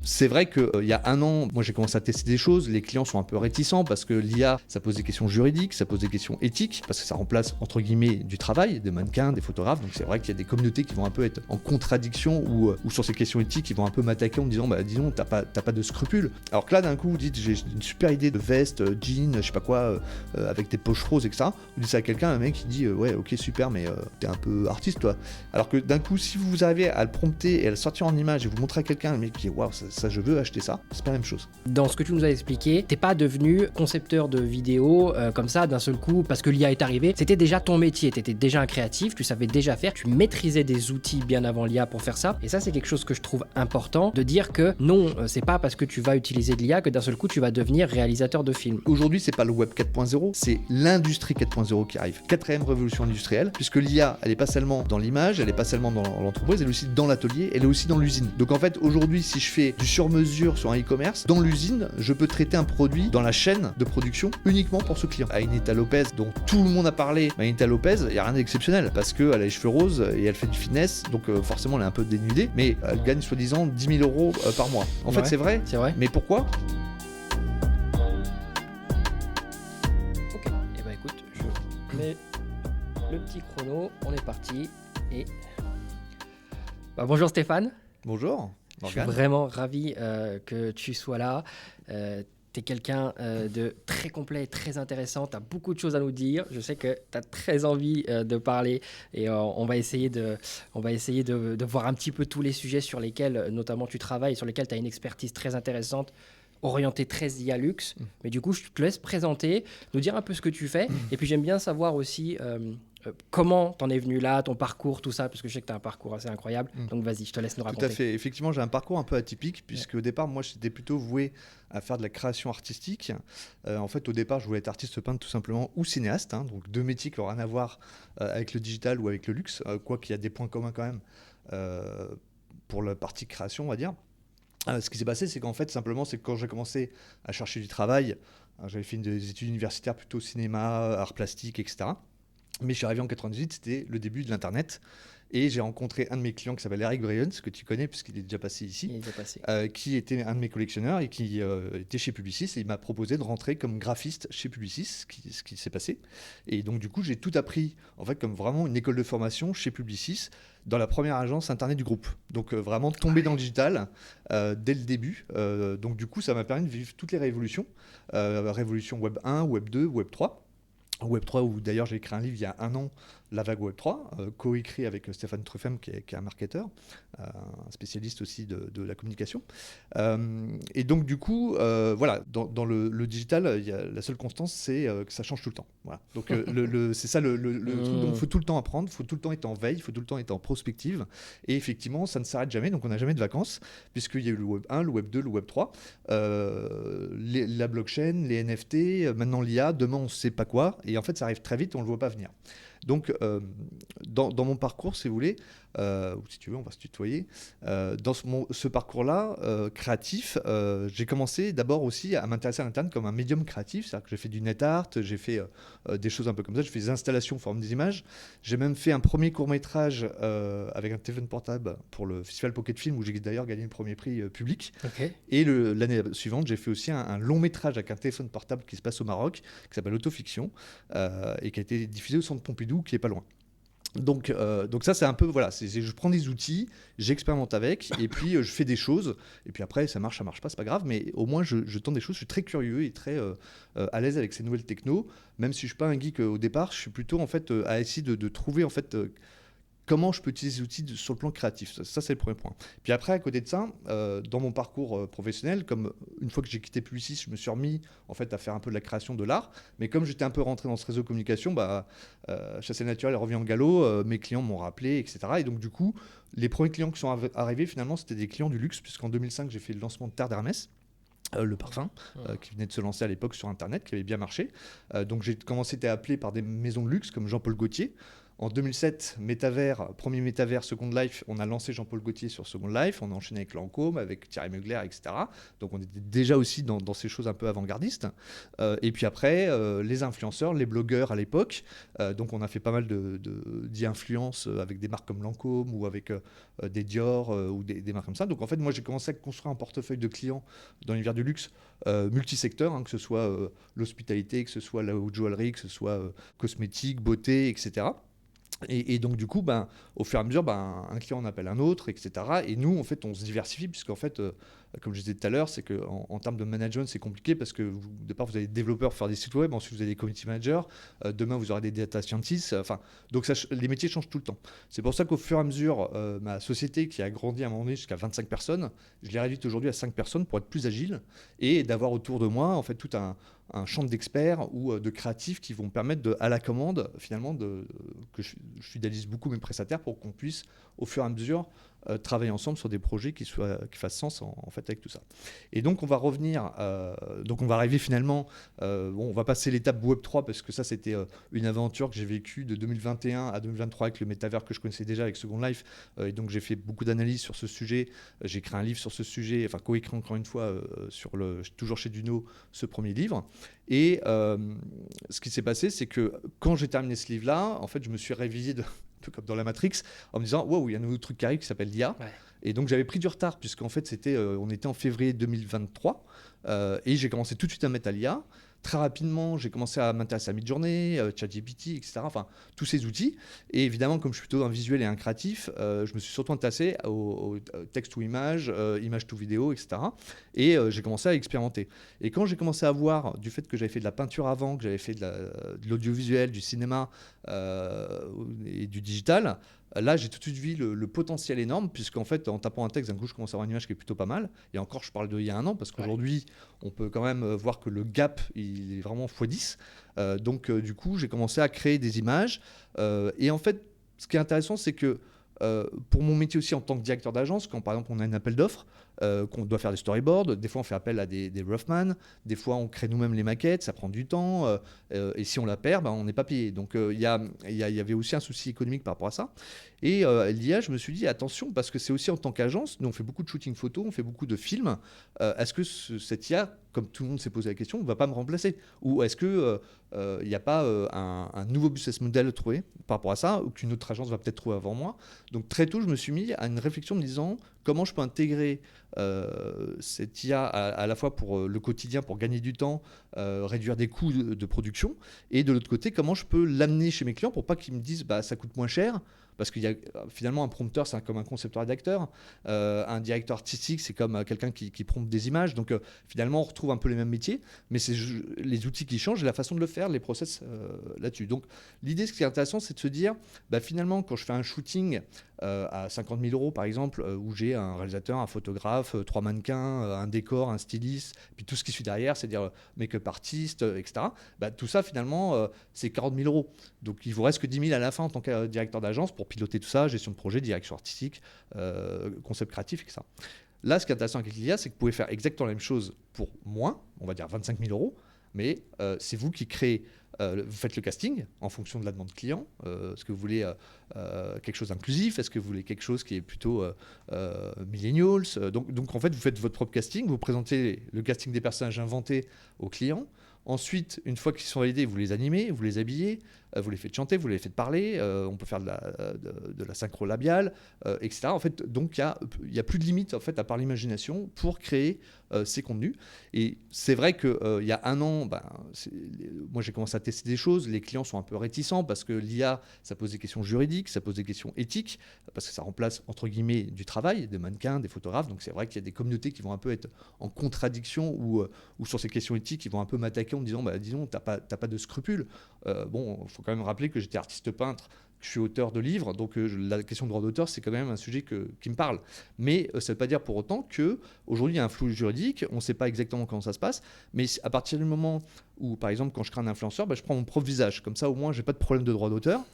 C'est vrai qu'il y a un an, moi j'ai commencé à tester des choses, les clients sont un peu réticents parce que l'IA, ça pose des questions juridiques, ça pose des questions éthiques, parce que ça remplace entre guillemets du travail, des mannequins, des photographes, donc c'est vrai qu'il y a des communautés qui vont un peu être en contradiction ou sur ces questions éthiques, ils vont un peu m'attaquer en me disant, bah disons, t'as pas de scrupules. Alors que là d'un coup, vous dites, j'ai une super idée de veste, jean, je sais pas quoi, avec des poches roses, etc. Vous dites ça à quelqu'un, un mec qui dit, ouais ok super, mais t'es un peu artiste toi. Alors que d'un coup, si vous arrivez à le prompter et à le sortir en image et vous montrer à quelqu'un, un mec qui dit, waouh, ça je veux acheter ça, c'est pas la même chose. Dans ce que tu nous as expliqué, t'es pas devenu concepteur de vidéos comme ça d'un seul coup parce que l'IA est arrivée. C'était déjà ton métier, t'étais déjà un créatif, tu savais déjà faire, tu maîtrisais des outils bien avant l'IA pour faire ça. Et ça, c'est quelque chose que je trouve important de dire que non, c'est pas parce que tu vas utiliser de l'IA que d'un seul coup tu vas devenir réalisateur de films. Aujourd'hui, c'est pas le web 4.0, c'est l'industrie 4.0 qui arrive. Quatrième révolution industrielle, puisque l'IA, elle est pas seulement dans l'image, elle est pas seulement dans l'entreprise, elle est aussi dans l'atelier, elle est aussi dans l'usine. Donc en fait, aujourd'hui, si je fais du sur-mesure sur un e-commerce, dans l'usine, je peux traiter un produit dans la chaîne de production uniquement pour ce client. Anita Lopez, dont tout le monde a parlé, Anita Lopez, il n'y a rien d'exceptionnel parce qu'elle a les cheveux roses et elle fait du fitness, donc forcément elle est un peu dénudée, mais elle gagne soi-disant 10 000 euros par mois. En fait, c'est vrai. C'est vrai. Mais pourquoi ? Ok, et bah écoute, je mets le petit chrono, on est parti et... Bah, bonjour Stéphane. Bonjour. Je suis Morgane. vraiment ravi que tu sois là. Tu es quelqu'un de très complet et très intéressant. Tu as beaucoup de choses à nous dire. Je sais que tu as très envie de parler et on va essayer de voir un petit peu tous les sujets sur lesquels notamment tu travailles, sur lesquels tu as une expertise très intéressante, orientée très IA luxe. Mais du coup, je te laisse présenter, nous dire un peu ce que tu fais. Et puis j'aime bien savoir aussi comment t'en es venu là, ton parcours, tout ça, parce que je sais que tu as un parcours assez incroyable. Donc vas-y, je te laisse nous raconter. Tout à fait. Effectivement, j'ai un parcours un peu atypique, puisque au départ, moi, j'étais plutôt voué à faire de la création artistique. En fait, au départ, je voulais être artiste peintre tout simplement ou cinéaste, hein, donc deux métiers qui n'ont rien à voir avec le digital ou avec le luxe, quoi qu'il y a des points communs quand même pour la partie création, on va dire. Ce qui s'est passé, c'est qu'en fait, simplement, c'est que quand j'ai commencé à chercher du travail, j'avais fait des études universitaires plutôt cinéma, arts plastiques, etc. Mais je suis arrivé en 98, c'était le début de l'Internet. Et j'ai rencontré un de mes clients qui s'appelle Eric Brions, que tu connais puisqu'il est déjà passé ici, Il est déjà passé. qui était un de mes collectionneurs et qui était chez Publicis. Et il m'a proposé de rentrer comme graphiste chez Publicis, ce qui s'est passé. Et donc, du coup, j'ai tout appris, en fait, comme vraiment une école de formation chez Publicis, dans la première agence Internet du groupe. Donc, vraiment tomber dans le digital dès le début. Donc, du coup, ça m'a permis de vivre toutes les révolutions. Révolution Web 1, Web 2, Web 3. Web 3, où d'ailleurs j'ai écrit un livre il y a un an, La Vague Web 3, co-écrit avec Stéphane Truffem, qui est un marketeur, un spécialiste aussi de la communication. Et donc du coup, voilà, dans le digital, la seule constance, c'est que ça change tout le temps. Voilà. Donc c'est ça le truc, donc il faut tout le temps apprendre, il faut tout le temps être en veille, il faut tout le temps être en prospective. Et effectivement, ça ne s'arrête jamais, donc on n'a jamais de vacances, puisqu'il y a eu le Web 1, le Web 2, le Web 3, la blockchain, les NFT, maintenant l'IA, demain on ne sait pas quoi. Et en fait, ça arrive très vite, on ne le voit pas venir. Donc, dans mon parcours, si vous voulez, ou si tu veux, on va se tutoyer, dans ce parcours-là, créatif, j'ai commencé d'abord aussi à m'intéresser à l'Internet comme un médium créatif. C'est-à-dire que j'ai fait du net art, j'ai fait des choses un peu comme ça, j'ai fait des installations en forme des images. J'ai même fait un premier court-métrage avec un téléphone portable pour le Festival Pocket Film, où j'ai d'ailleurs gagné le premier prix public. Ok. Et l'année suivante, j'ai fait aussi un long métrage avec un téléphone portable qui se passe au Maroc, qui s'appelle Autofiction, et qui a été diffusé au Centre Pompidou, qui est pas loin. Donc ça, c'est un peu, voilà, je prends des outils, j'expérimente avec, et puis je fais des choses, et puis après, ça marche pas, c'est pas grave, mais au moins, je tente des choses, je suis très curieux et très à l'aise avec ces nouvelles technos, même si je suis pas un geek au départ, je suis plutôt, en fait, à essayer de trouver, en fait, comment je peux utiliser ces outils sur le plan créatif. Ça, c'est le premier point. Puis après, à côté de ça, dans mon parcours professionnel, comme une fois que j'ai quitté Publicis, je me suis remis en fait, à faire un peu de la création de l'art. Mais comme j'étais un peu rentré dans ce réseau de communication, Chasser Naturel revient en galop, mes clients m'ont rappelé, etc. Et donc, du coup, les premiers clients qui sont arrivés, finalement, c'était des clients du luxe, puisqu'en 2005, j'ai fait le lancement de Terre d'Hermès. Le parfum qui venait de se lancer à l'époque sur Internet, qui avait bien marché. Donc j'ai commencé à être appelé par des maisons de luxe comme Jean-Paul Gaultier. En 2007, Métavers, premier Métavers, Second Life, on a lancé Jean-Paul Gaultier sur Second Life, on a enchaîné avec Lancôme, avec Thierry Mugler, etc. Donc on était déjà aussi dans ces choses un peu avant-gardistes. Et puis après, les influenceurs, les blogueurs à l'époque. Donc on a fait pas mal d'influences avec des marques comme Lancôme ou avec des Dior ou des marques comme ça. Donc en fait, moi j'ai commencé à construire un portefeuille de clients dans l'univers du luxe multisecteur, hein, que ce soit l'hospitalité, que ce soit la haute joaillerie, que ce soit cosmétique, beauté, etc. Et donc, du coup, au fur et à mesure, un client en appelle un autre, etc. Et nous, en fait, on se diversifie, puisqu'en fait, comme je disais tout à l'heure, c'est qu'en termes de management, c'est compliqué parce que au départ, vous avez des développeurs pour faire des sites web, ensuite, vous avez des community managers, demain, vous aurez des data scientists. Donc, les métiers changent tout le temps. C'est pour ça qu'au fur et à mesure, ma société, qui a grandi à un moment donné jusqu'à 25 personnes, je l'ai réduite aujourd'hui à 5 personnes pour être plus agile et d'avoir autour de moi, en fait, tout un champ d'experts ou de créatifs qui vont permettre à la commande, finalement, que je fidélise beaucoup mes prestataires pour qu'on puisse, au fur et à mesure, travailler ensemble sur des projets qui fassent sens en fait avec tout ça. Et donc on va revenir, donc on va arriver finalement, on va passer l'étape Web3 parce que ça c'était une aventure que j'ai vécue de 2021 à 2023 avec le métavers que je connaissais déjà avec Second Life, et donc j'ai fait beaucoup d'analyses sur ce sujet, j'ai écrit un livre sur ce sujet, enfin coécrit encore une fois toujours chez Duno, ce premier livre. Et ce qui s'est passé, c'est que quand j'ai terminé ce livre-là, en fait je me suis réveillé un peu comme dans la Matrix, en me disant wow, il y a un nouveau truc qui arrive qui s'appelle l'IA. Ouais. Et donc j'avais pris du retard, puisqu'en fait on était en février 2023, et j'ai commencé tout de suite à mettre à l'IA. Très rapidement, j'ai commencé à m'intéresser à Midjourney, ChatGPT, etc. Enfin, tous ces outils. Et évidemment, comme je suis plutôt un visuel et un créatif, je me suis surtout intéressé au texte ou image, image to vidéo, etc. Et j'ai commencé à expérimenter. Et quand j'ai commencé à voir du fait que j'avais fait de la peinture avant, que j'avais fait de l'audiovisuel, du cinéma et du digital, là, j'ai tout de suite vu le potentiel énorme, puisqu'en fait, en tapant un texte, d'un coup, je commence à avoir une image qui est plutôt pas mal. Et encore, je parle d'il y a un an, parce qu'aujourd'hui, on peut quand même voir que le gap, il est vraiment x10. Donc, du coup, j'ai commencé à créer des images. Et en fait, ce qui est intéressant, c'est que pour mon métier aussi en tant que directeur d'agence, quand par exemple on a un appel d'offres, qu'on doit faire des storyboards, des fois on fait appel à des roughman, des fois on crée nous-mêmes les maquettes, ça prend du temps, et si on la perd, on n'est pas payé. Donc il y avait aussi un souci économique par rapport à ça. Et l'IA, je me suis dit attention, parce que c'est aussi en tant qu'agence, nous on fait beaucoup de shooting photo, on fait beaucoup de films, est-ce que cette IA, comme tout le monde s'est posé la question, ne va pas me remplacer? Ou est-ce que il n'y a pas un nouveau business model à trouver par rapport à ça, ou qu'une autre agence va peut-être trouver avant moi? Donc très tôt, je me suis mis à une réflexion me disant comment je peux intégrer cette IA à la fois pour le quotidien, pour gagner du temps, réduire des coûts de production, et de l'autre côté, comment je peux l'amener chez mes clients pour pas qu'ils me disent ça coûte moins cher. Parce qu'il y a finalement un prompteur, c'est comme un concepteur-rédacteur. Un directeur artistique, c'est comme quelqu'un qui prompte des images. Donc finalement, on retrouve un peu les mêmes métiers, mais c'est les outils qui changent et la façon de le faire, les process là-dessus. Donc l'idée, ce qui est intéressant, c'est de se dire, finalement, quand je fais un shooting à 50 000 euros, par exemple, où j'ai un réalisateur, un photographe, 3 mannequins, un décor, un styliste, puis tout ce qui suit derrière, c'est-à-dire make-up artiste, etc. Tout ça, finalement, c'est 40 000 euros. Donc il vous reste que 10 000 à la fin en tant que directeur d'agence pour piloter tout ça, gestion de projet, direction artistique, concept créatif, etc. Là, ce qui est intéressant avec l'IA, c'est que vous pouvez faire exactement la même chose pour moins, on va dire 25 000 euros, mais c'est vous qui créez, vous faites le casting en fonction de la demande client. Est-ce que vous voulez quelque chose d'inclusif? Est-ce que vous voulez quelque chose qui est plutôt millennials? Donc en fait, vous faites votre propre casting, vous présentez le casting des personnages inventés aux clients. Ensuite, une fois qu'ils sont validés, vous les animez, vous les habillez, vous les faites chanter, vous les faites parler, on peut faire de la synchro labiale, etc. En fait, donc il y a plus de limite en fait, à part l'imagination pour créer ces contenus. Et c'est vrai qu'il y a un an, moi j'ai commencé à tester des choses, les clients sont un peu réticents parce que l'IA, ça pose des questions juridiques, ça pose des questions éthiques, parce que ça remplace entre guillemets du travail, des mannequins, des photographes. Donc c'est vrai qu'il y a des communautés qui vont un peu être en contradiction ou sur ces questions éthiques, qui vont un peu m'attaquer en me disant, disons, t'as pas de scrupules. Bon, il faut quand même rappeler que j'étais artiste peintre, que je suis auteur de livres, donc la question de droit d'auteur, c'est quand même un sujet qui me parle. Mais ça ne veut pas dire pour autant qu'aujourd'hui, il y a un flou juridique, on ne sait pas exactement comment ça se passe, mais à partir du moment où, par exemple, quand je crée un influenceur, je prends mon propre visage. Comme ça, au moins, je n'ai pas de problème de droit d'auteur.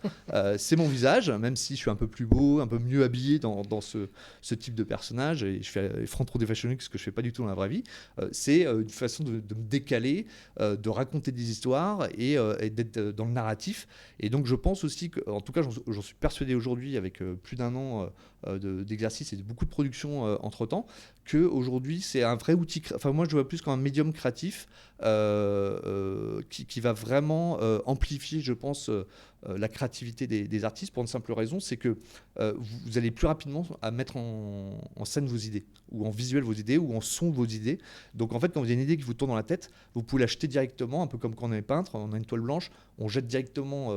C'est mon visage, même si je suis un peu plus beau, un peu mieux habillé dans ce type de personnage, et je fais franc trop défashionné, ce que je ne fais pas du tout dans la vraie vie. C'est une façon de me décaler, de raconter des histoires et d'être dans le narratif. Et donc, je pense aussi qu'en tout cas j'en suis persuadé aujourd'hui avec plus d'un an d'exercice et de beaucoup de production entre-temps, qu'aujourd'hui c'est un vrai outil, enfin moi je le vois plus comme un médium créatif qui va vraiment amplifier, je pense, la créativité des artistes, pour une simple raison, c'est que vous allez plus rapidement à mettre en scène vos idées, ou en visuel vos idées, ou en son vos idées. Donc en fait, quand vous avez une idée qui vous tourne dans la tête, vous pouvez l'acheter directement, un peu comme quand on est peintre, on a une toile blanche, on jette directement,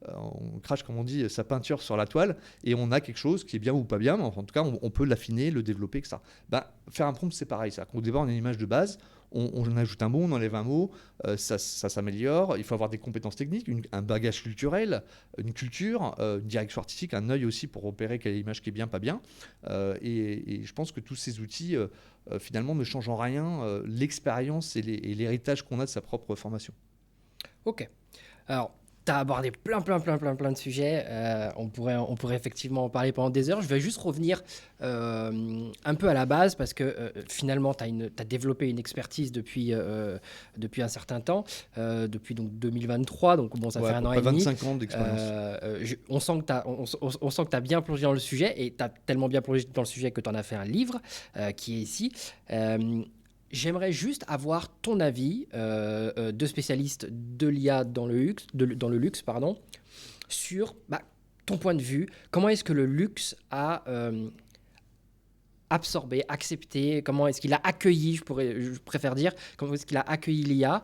on crache, comme on dit, sa peinture sur la toile, et on a quelque chose qui est bien ou pas bien, mais en tout cas, on peut l'affiner, le développer, etc. Faire un prompt, c'est pareil. Au départ, on a une image de base, on ajoute un mot, on enlève un mot, ça s'améliore. Il faut avoir des compétences techniques, un bagage culturel, une culture, une direction artistique, un œil aussi pour repérer quelle est l'image qui est bien, pas bien. Et je pense que tous ces outils, finalement, ne changent en rien l'expérience et l'héritage qu'on a de sa propre formation. Ok. Alors, tu as abordé plein de sujets. On pourrait effectivement en parler pendant des heures. Je vais juste revenir un peu à la base parce que finalement, tu as développé une expertise depuis un certain temps, depuis donc 2023. Donc, bon, ça fait un an et demi. 25 ans d'expérience. On sent que tu as bien plongé dans le sujet et tu as tellement bien plongé dans le sujet que tu en as fait un livre qui est ici. J'aimerais juste avoir ton avis de spécialiste de l'IA dans le luxe, sur ton point de vue. Comment est-ce que le luxe a absorbé, accepté, comment est-ce qu'il a accueilli, je préfère dire, comment est-ce qu'il a accueilli l'IA.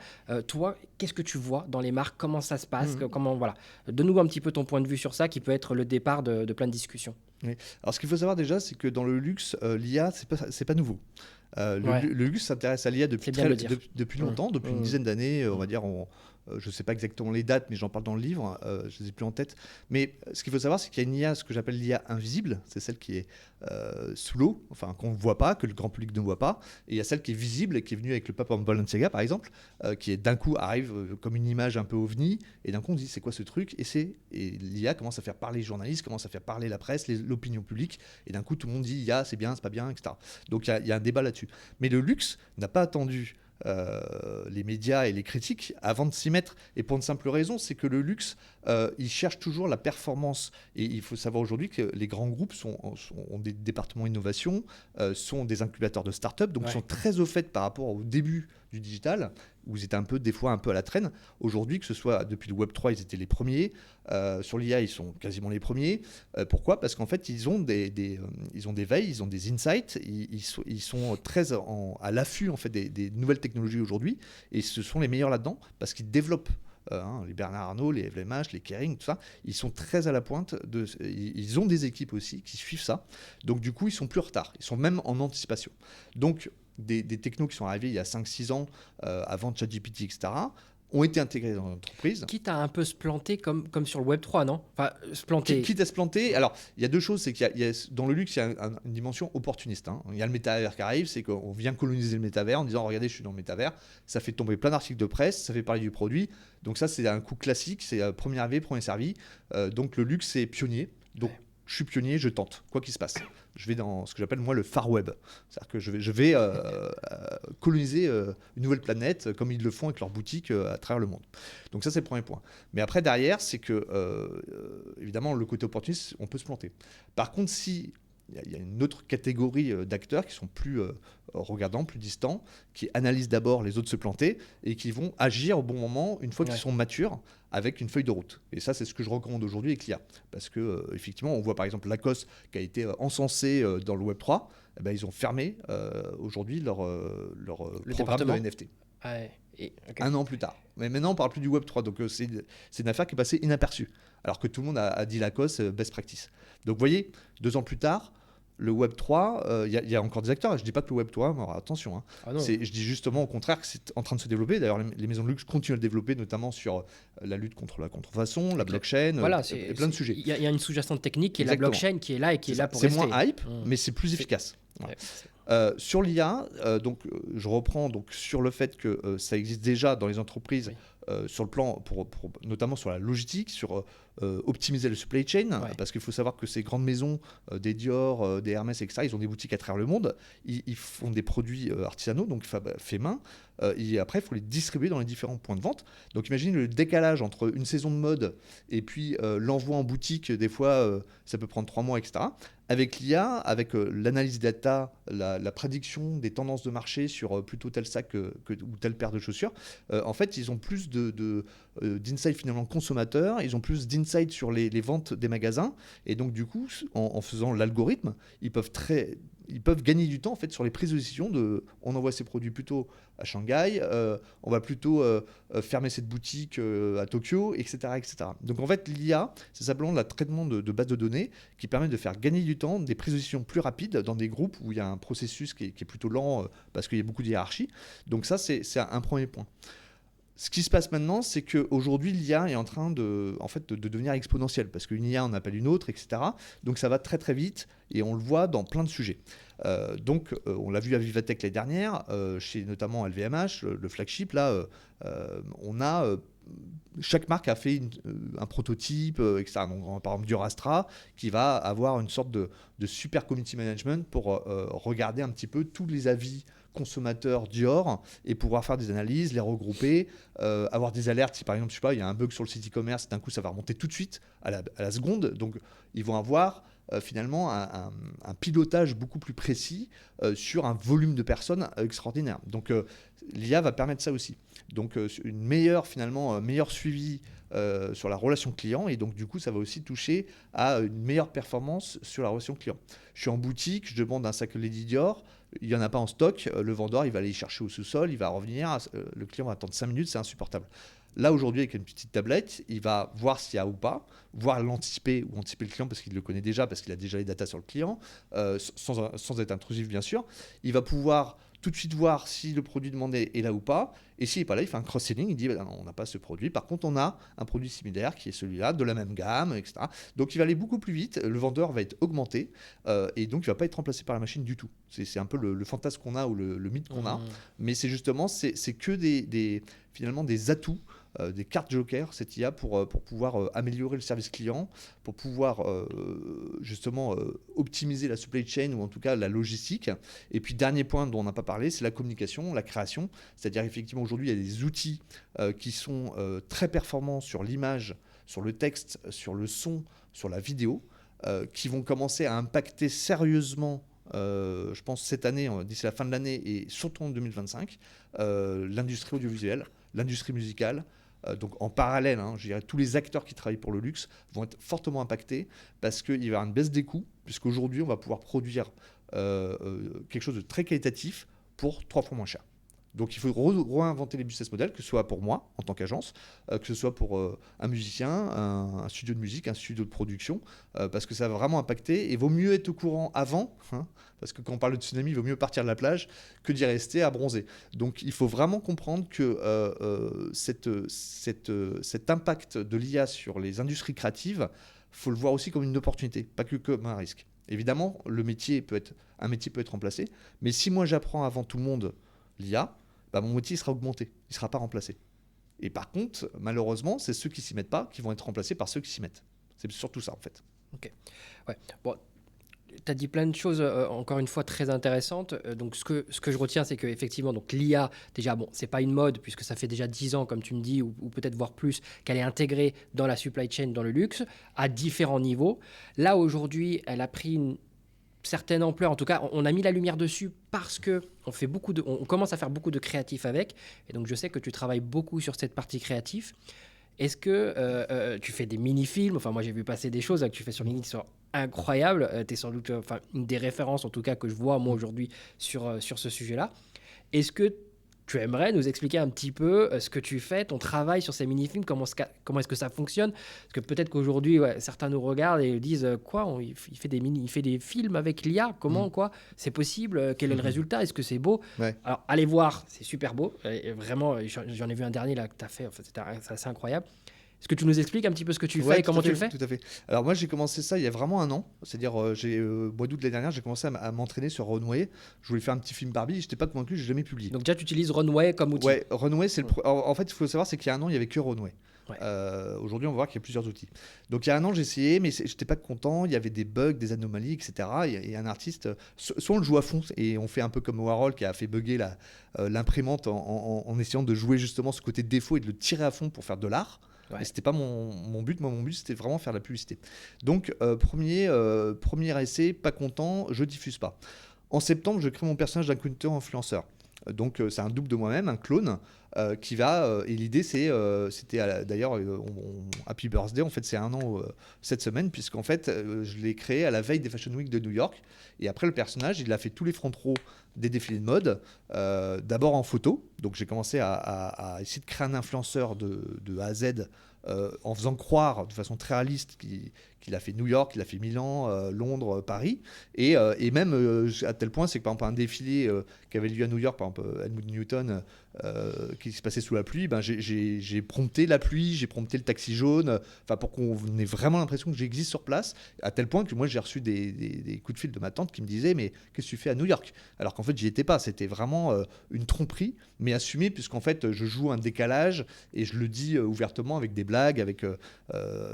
Toi, qu'est-ce que tu vois dans les marques? Comment ça se passe? Voilà. Donne-nous un petit peu ton point de vue sur ça, qui peut être le départ de plein de discussions. Oui. Alors, ce qu'il faut savoir déjà, c'est que dans le luxe, l'IA, c'est pas nouveau. Le luxe s'intéresse à l'IA depuis longtemps, depuis une dizaine d'années, on va dire. Je ne sais pas exactement les dates, mais j'en parle dans le livre, je ne les ai plus en tête. Mais ce qu'il faut savoir, c'est qu'il y a une IA, ce que j'appelle l'IA invisible, c'est celle qui est sous l'eau, enfin qu'on ne voit pas, que le grand public ne voit pas. Et il y a celle qui est visible et qui est venue avec le pape en Balenciaga, par exemple, qui est d'un coup arrive comme une image un peu ovni, et d'un coup on dit c'est quoi ce truc, et l'IA commence à faire parler les journalistes, commence à faire parler la presse, l'opinion publique, et d'un coup tout le monde dit IA c'est bien, c'est pas bien, etc. Donc il y a un débat là-dessus. Mais le luxe n'a pas attendu les médias et les critiques avant de s'y mettre, et pour une simple raison, c'est que le luxe il cherche toujours la performance, et il faut savoir aujourd'hui que les grands groupes ont des départements innovation, sont des incubateurs de start-up, donc sont très au fait par rapport au début du digital, où ils étaient des fois un peu à la traîne. Aujourd'hui, que ce soit depuis le Web3, ils étaient les premiers. Sur l'IA, ils sont quasiment les premiers. Pourquoi ? Parce qu'en fait, ils ont des veilles, ils ont des insights. Ils sont très à l'affût en fait, des nouvelles technologies aujourd'hui. Et ce sont les meilleurs là-dedans parce qu'ils développent. Les Bernard Arnault, les LVMH, les Kering, tout ça, ils sont très à la pointe. Ils ont des équipes aussi qui suivent ça. Donc du coup, ils sont plus en retard. Ils sont même en anticipation. Donc des technos qui sont arrivés il y a 5-6 ans, avant ChatGPT, etc., ont été intégrés dans l'entreprise. Quitte à un peu se planter comme sur le Web3, non ? Enfin, se planter. Quitte à se planter. Alors, il y a deux choses. C'est qu'il y a dans le luxe, il y a une dimension opportuniste. Il y a le métavers qui arrive, c'est qu'on vient coloniser le métavers en disant, regardez, je suis dans le métavers. Ça fait tomber plein d'articles de presse, ça fait parler du produit. Donc ça, c'est un coup classique, c'est premier arrivé, premier servi. Donc le luxe, c'est pionnier. Donc je suis pionnier, je tente, quoi qu'il se passe. Je vais dans ce que j'appelle moi le far web. C'est-à-dire que je vais coloniser une nouvelle planète comme ils le font avec leurs boutiques à travers le monde. Donc ça, c'est le premier point. Mais après, derrière, c'est que, évidemment, le côté opportuniste, on peut se planter. Par contre, si il y a une autre catégorie d'acteurs qui sont plus regardants, plus distants, qui analysent d'abord les autres se planter et qui vont agir au bon moment une fois qu'ils sont matures avec une feuille de route. Et ça, c'est ce que je recommande aujourd'hui avec l'IA. Parce que effectivement, on voit par exemple Lacoste qui a été encensé dans le Web3, ils ont fermé aujourd'hui leur programme de NFT. Un an plus tard. Mais maintenant, on ne parle plus du Web3. Donc, c'est une affaire qui est passée inaperçue. Alors que tout le monde a dit Lacoste, best practice. Donc, vous voyez, 2 ans plus tard, le Web3, il y a encore des acteurs. Je ne dis pas que le Web3, alors attention. Je dis justement au contraire que c'est en train de se développer. D'ailleurs, les maisons de luxe continuent à le développer, notamment sur la lutte contre la contrefaçon, la blockchain, plein de sujets. Il y a une sous-jacente technique qui est la blockchain, qui est là et qui est là pour rester. C'est moins hype, mais c'est plus efficace. Sur l'IA, donc je reprends donc sur le fait que ça existe déjà dans les entreprises sur le plan, notamment sur la logistique, sur optimiser le supply chain, parce qu'il faut savoir que ces grandes maisons, des Dior, des Hermès, etc., ils ont des boutiques à travers le monde, ils font des produits artisanaux, donc fait main, et après il faut les distribuer dans les différents points de vente. Donc imagine le décalage entre une saison de mode et puis l'envoi en boutique, des fois ça peut prendre 3 mois, etc. Avec l'IA, avec l'analyse data, la prédiction des tendances de marché sur plutôt tel sac ou telle paire de chaussures, en fait, ils ont plus d'insight finalement consommateurs, ils ont plus d'insight sur les ventes des magasins, et donc du coup, en faisant l'algorithme, ils peuvent gagner du temps en fait sur les prises de décision on envoie ces produits plutôt à Shanghai, on va plutôt fermer cette boutique à Tokyo, etc., etc. Donc en fait, l'IA, c'est simplement le traitement de bases de données qui permet de faire gagner du temps, des prises de décision plus rapides dans des groupes où il y a un processus qui est plutôt lent parce qu'il y a beaucoup de hiérarchie. Donc ça, c'est un premier point. Ce qui se passe maintenant, c'est qu'aujourd'hui, l'IA est en train de devenir exponentielle, parce qu'une IA en appelle une autre, etc. Donc ça va très très vite, et on le voit dans plein de sujets. On l'a vu à Vivatech l'année dernière, chez notamment LVMH, le flagship, là, chaque marque a fait un prototype, etc. Donc, par exemple, Durastra, qui va avoir une sorte de super community management pour regarder un petit peu tous les avis consommateurs Dior et pouvoir faire des analyses, les regrouper, avoir des alertes. Si par exemple, je sais pas, il y a un bug sur le site e-commerce, d'un coup, ça va remonter tout de suite à la seconde. Donc, ils vont avoir finalement un pilotage beaucoup plus précis sur un volume de personnes extraordinaire. Donc, l'IA va permettre ça aussi. Donc, meilleur suivi sur la relation client, et donc du coup ça va aussi toucher à une meilleure performance sur la relation client. Je suis en boutique, je demande un sac Lady Dior, il n'y en a pas en stock, le vendeur il va aller y chercher au sous-sol, il va revenir, le client va attendre 5 minutes, c'est insupportable. Là aujourd'hui avec une petite tablette, il va voir s'il y a ou pas, voir l'anticiper ou anticiper le client parce qu'il le connaît déjà, parce qu'il a déjà les datas sur le client, sans être intrusif bien sûr. Il va pouvoir tout de suite voir si le produit demandé est là ou pas, et s'il n'est pas là, il fait un cross-selling, il dit bah, non, on n'a pas ce produit, par contre on a un produit similaire qui est celui-là, de la même gamme, etc. Donc il va aller beaucoup plus vite, le vendeur va être augmenté, et donc il ne va pas être remplacé par la machine du tout. C'est un peu le fantasme qu'on a ou le mythe qu'on a, mais c'est justement c'est que finalement des atouts, des cartes joker, cette IA, pour pouvoir améliorer le service client, pour pouvoir justement optimiser la supply chain ou en tout cas la logistique. Et puis dernier point dont on n'a pas parlé, c'est la communication, la création. C'est-à-dire effectivement aujourd'hui il y a des outils qui sont très performants sur l'image, sur le texte, sur le son, sur la vidéo, qui vont commencer à impacter sérieusement je pense cette année, d'ici la fin de l'année et surtout en 2025, l'industrie audiovisuelle, l'industrie musicale. Donc en parallèle, je dirais tous les acteurs qui travaillent pour le luxe vont être fortement impactés parce qu'il va y avoir une baisse des coûts, puisqu'aujourd'hui on va pouvoir produire quelque chose de très qualitatif pour 3 fois moins cher. Donc il faut réinventer les business models, que ce soit pour moi en tant qu'agence, que ce soit pour un musicien, un studio de musique, un studio de production, parce que ça va vraiment impacter, et il vaut mieux être au courant avant, parce que quand on parle de tsunami, il vaut mieux partir de la plage que d'y rester à bronzer. Donc il faut vraiment comprendre que cet impact de l'IA sur les industries créatives, il faut le voir aussi comme une opportunité, pas que comme un risque. Évidemment, un métier peut être remplacé, mais si moi j'apprends avant tout le monde l'IA, mon métier sera augmenté, il ne sera pas remplacé. Et par contre, malheureusement, c'est ceux qui ne s'y mettent pas qui vont être remplacés par ceux qui s'y mettent. C'est surtout ça, en fait. Ok. Ouais. Bon, tu as dit plein de choses, encore une fois, très intéressantes. Donc, ce que je retiens, c'est qu'effectivement, l'IA, déjà, c'est pas une mode, puisque ça fait déjà 10 ans, comme tu me dis, ou peut-être voire plus, qu'elle est intégrée dans la supply chain, dans le luxe, à différents niveaux. Là, aujourd'hui, elle a pris une certaine ampleur. En tout cas, on a mis la lumière dessus parce que on commence à faire beaucoup de créatifs avec. Et donc, je sais que tu travailles beaucoup sur cette partie créatif. Est-ce que tu fais des mini-films? Enfin, moi, j'ai vu passer des choses que tu fais sur LinkedIn qui sont incroyables. Tu es sans doute une des références, en tout cas, que je vois, moi, aujourd'hui, sur ce sujet-là. Est-ce que tu aimerais nous expliquer un petit peu ce que tu fais, ton travail sur ces mini-films, comment est-ce que ça fonctionne? Parce que peut-être qu'aujourd'hui, certains nous regardent et disent quoi, il fait des films avec l'IA, comment, quoi, c'est possible, quel est le résultat, est-ce que c'est beau? Alors, allez voir, c'est super beau. Et vraiment, j'en ai vu un dernier là que tu as fait, c'est assez incroyable. Est-ce que tu nous expliques un petit peu ce que tu Ouais, fais et tout comment à tu fait, le fais? tout à fait. Alors moi j'ai commencé ça il y a vraiment un an, c'est-à-dire mois d'août de l'année dernière, j'ai commencé à m'entraîner sur Runway. Je voulais faire un petit film Barbie, j'étais pas convaincu, j'ai jamais publié. Donc déjà, tu utilises Runway comme outil. Ouais, Runway, c'est en fait, il faut savoir, c'est qu'il y a un an, il y avait que Runway. Ouais. Aujourd'hui, on va voir qu'il y a plusieurs outils. Donc, il y a un an, j'ai essayé, mais j'étais pas content. Il y avait des bugs, des anomalies, etc. Et un artiste, soit on le joue à fond et on fait un peu comme Warhol qui a fait bugger l'imprimante en essayant de jouer justement ce côté défaut et de le tirer à fond pour faire de l'art. Ouais. Mais c'était pas mon but. Moi, mon but, c'était vraiment faire de la publicité. Donc, premier essai, pas content, je diffuse pas. En septembre, je crée mon personnage d'incognito influenceur. Donc c'est un double de moi-même, un clone qui va. Et l'idée c'était d'ailleurs Happy Birthday. En fait c'est un an cette semaine puisqu'en fait je l'ai créé à la veille des Fashion Week de New York. Et après le personnage il a fait tous les front rows des défilés de mode. D'abord en photo. Donc j'ai commencé à essayer de créer un influenceur de A à Z. En faisant croire de façon très réaliste qu'il a fait New York, qu'il a fait Milan, Londres, Paris. Et même à tel point, c'est que par exemple un défilé qui avait lieu à New York, par exemple Helmut Newton, qui se passait sous la pluie, ben, j'ai prompté la pluie, j'ai prompté le taxi jaune, pour qu'on ait vraiment l'impression que j'existe sur place, à tel point que moi j'ai reçu des coups de fil de ma tante qui me disait mais qu'est-ce que tu fais à New York? Alors qu'en fait j'y étais pas, c'était vraiment une tromperie, mais assumée puisqu'en fait je joue un décalage et je le dis ouvertement avec des blagues, avec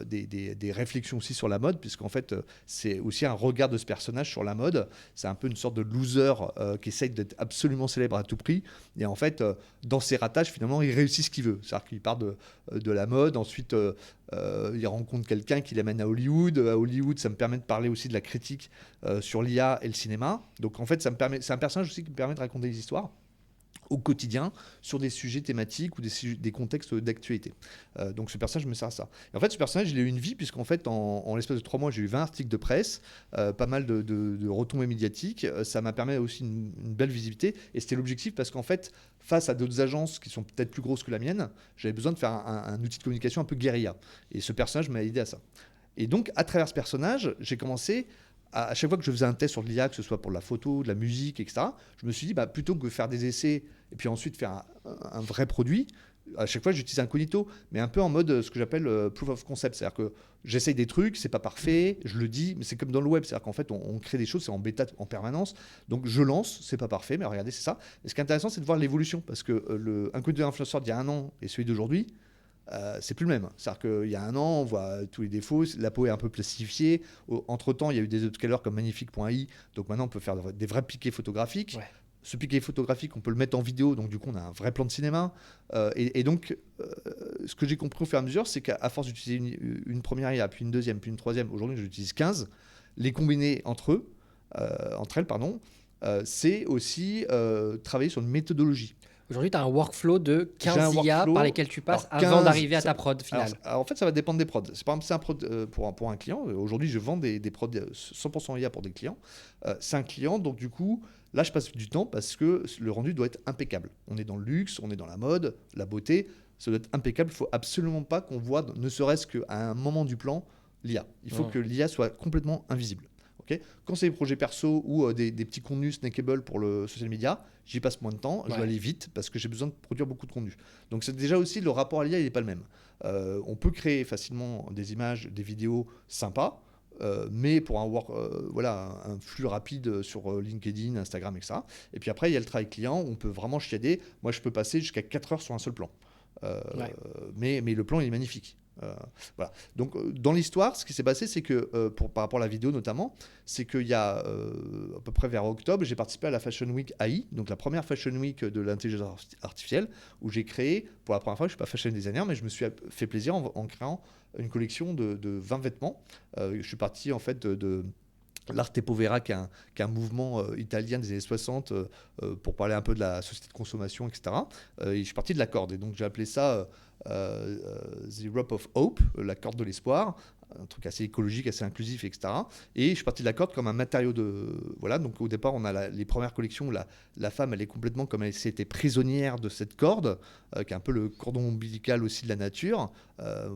des réflexions aussi sur la mode, puisqu'en fait c'est aussi un regard de ce personnage sur la mode. C'est un peu une sorte de loser qui essaye d'être absolument célèbre à tout prix, et en fait dans ses ratages finalement il réussit ce qu'il veut, c'est-à-dire qu'il part de la mode, ensuite il rencontre quelqu'un qui l'amène à Hollywood. À Hollywood, ça me permet de parler aussi de la critique sur l'IA et le cinéma. Donc en fait c'est un personnage aussi qui me permet de raconter des histoires au quotidien sur des sujets thématiques ou des contextes d'actualité. Donc ce personnage me sert à ça. Et en fait, ce personnage, il a eu une vie, puisqu'en fait, en l'espace de 3 mois, j'ai eu 20 articles de presse, pas mal de retombées médiatiques. Ça m'a permis aussi une belle visibilité. Et c'était l'objectif, parce qu'en fait, face à d'autres agences qui sont peut-être plus grosses que la mienne, j'avais besoin de faire un outil de communication un peu guérilla. Et ce personnage m'a aidé à ça. Et donc, à travers ce personnage, j'ai commencé à chaque fois que je faisais un test sur l'IA, que ce soit pour de la photo, de la musique, etc., je me suis dit, plutôt que de faire des essais et puis ensuite faire un vrai produit, à chaque fois j'utilise Incognito, mais un peu en mode ce que j'appelle proof of concept. C'est-à-dire que j'essaye des trucs, c'est pas parfait, je le dis, mais c'est comme dans le web. C'est-à-dire qu'en fait, on crée des choses, c'est en bêta en permanence. Donc je lance, c'est pas parfait, mais regardez, c'est ça. Et ce qui est intéressant, c'est de voir l'évolution, parce que le Incognito influenceur d'il y a un an et celui d'aujourd'hui, c'est plus le même. C'est-à-dire qu'il y a un an, on voit tous les défauts, la peau est un peu plastifiée. Entre-temps, il y a eu des upscalers comme Magnifique.ai, donc maintenant on peut faire des vrais piquets photographiques. Ouais. Ce piqué photographique, on peut le mettre en vidéo, donc du coup on a un vrai plan de cinéma. Et donc, ce que j'ai compris au fur et à mesure, c'est qu'à force d'utiliser une première IA, puis une deuxième, puis une troisième, aujourd'hui j'utilise 15, les combiner entre elles, c'est aussi travailler sur une méthodologie. Aujourd'hui, tu as un workflow de 15 IA par lesquels tu passes avant d'arriver à ta prod finale. Alors, en fait, ça va dépendre des prods. C'est un prod pour un client. Aujourd'hui, je vends des prods 100% IA pour des clients. C'est un client, donc du coup, là, je passe du temps parce que le rendu doit être impeccable. On est dans le luxe, on est dans la mode, la beauté. Ça doit être impeccable. Il ne faut absolument pas qu'on voit, ne serait-ce qu'à un moment du plan, l'IA. Il faut que l'IA soit complètement invisible. Okay. Quand c'est des projets perso ou des petits contenus snackable pour le social media, j'y passe moins de temps, je dois aller vite parce que j'ai besoin de produire beaucoup de contenu. Donc c'est déjà aussi le rapport à l'IA, il n'est pas le même. On peut créer facilement des images, des vidéos sympas, mais pour un flux rapide sur LinkedIn, Instagram, etc. Et puis après, il y a le travail client, on peut vraiment chiader. Moi, je peux passer jusqu'à 4 heures sur un seul plan. Mais le plan, il est magnifique. Voilà. Donc dans l'histoire, ce qui s'est passé, c'est que par rapport à la vidéo notamment, c'est qu'il y a à peu près vers octobre, j'ai participé à la Fashion Week AI, donc la première Fashion Week de l'intelligence artificielle, où j'ai créé, pour la première fois, je ne suis pas fashion designer, mais je me suis fait plaisir en créant une collection de 20 vêtements. Je suis parti en fait de l'Arte Povera, qui est un mouvement italien des années 60 pour parler un peu de la société de consommation, etc. Et je suis parti de la corde. Et donc j'ai appelé ça The Rope of Hope, la corde de l'espoir, un truc assez écologique, assez inclusif, etc. Et je suis parti de la corde comme un matériau de... Voilà, donc au départ, on a les premières collections où la femme, elle est complètement comme elle s'était prisonnière de cette corde, qui est un peu le cordon ombilical aussi de la nature,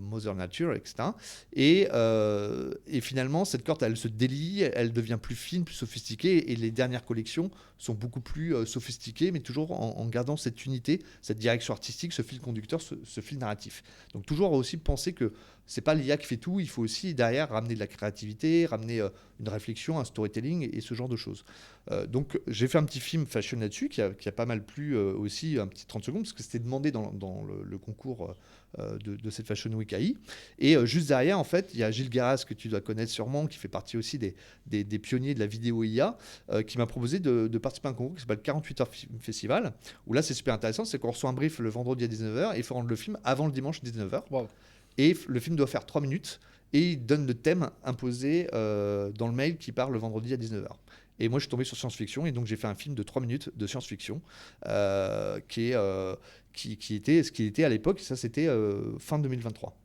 Mother Nature, etc. Et finalement, cette corde, elle se délie, elle devient plus fine, plus sophistiquée, et les dernières collections sont beaucoup plus sophistiquées, mais toujours en gardant cette unité, cette direction artistique, ce fil conducteur, ce fil narratif. Donc toujours aussi penser que c'est pas l'IA qui fait tout, il faut aussi derrière ramener de la créativité, ramener une réflexion, un storytelling et ce genre de choses. Donc j'ai fait un petit film fashion là-dessus qui a pas mal plu aussi, un petit 30 secondes, parce que c'était demandé dans le concours de cette Fashion Week AI. Et juste derrière, en fait, il y a Gilles Garas, que tu dois connaître sûrement, qui fait partie aussi des pionniers de la vidéo IA, qui m'a proposé de participer à un concours qui s'appelle 48 heures Film Festival, où là c'est super intéressant, c'est qu'on reçoit un brief le vendredi à 19h et il faut rendre le film avant le dimanche 19h. Wow. Et le film doit faire 3 minutes et il donne le thème imposé dans le mail qui part le vendredi à 19h. Et moi, je suis tombé sur science-fiction et donc j'ai fait un film de 3 minutes de science-fiction qui était ce qu'il était à l'époque. Ça, c'était fin 2023.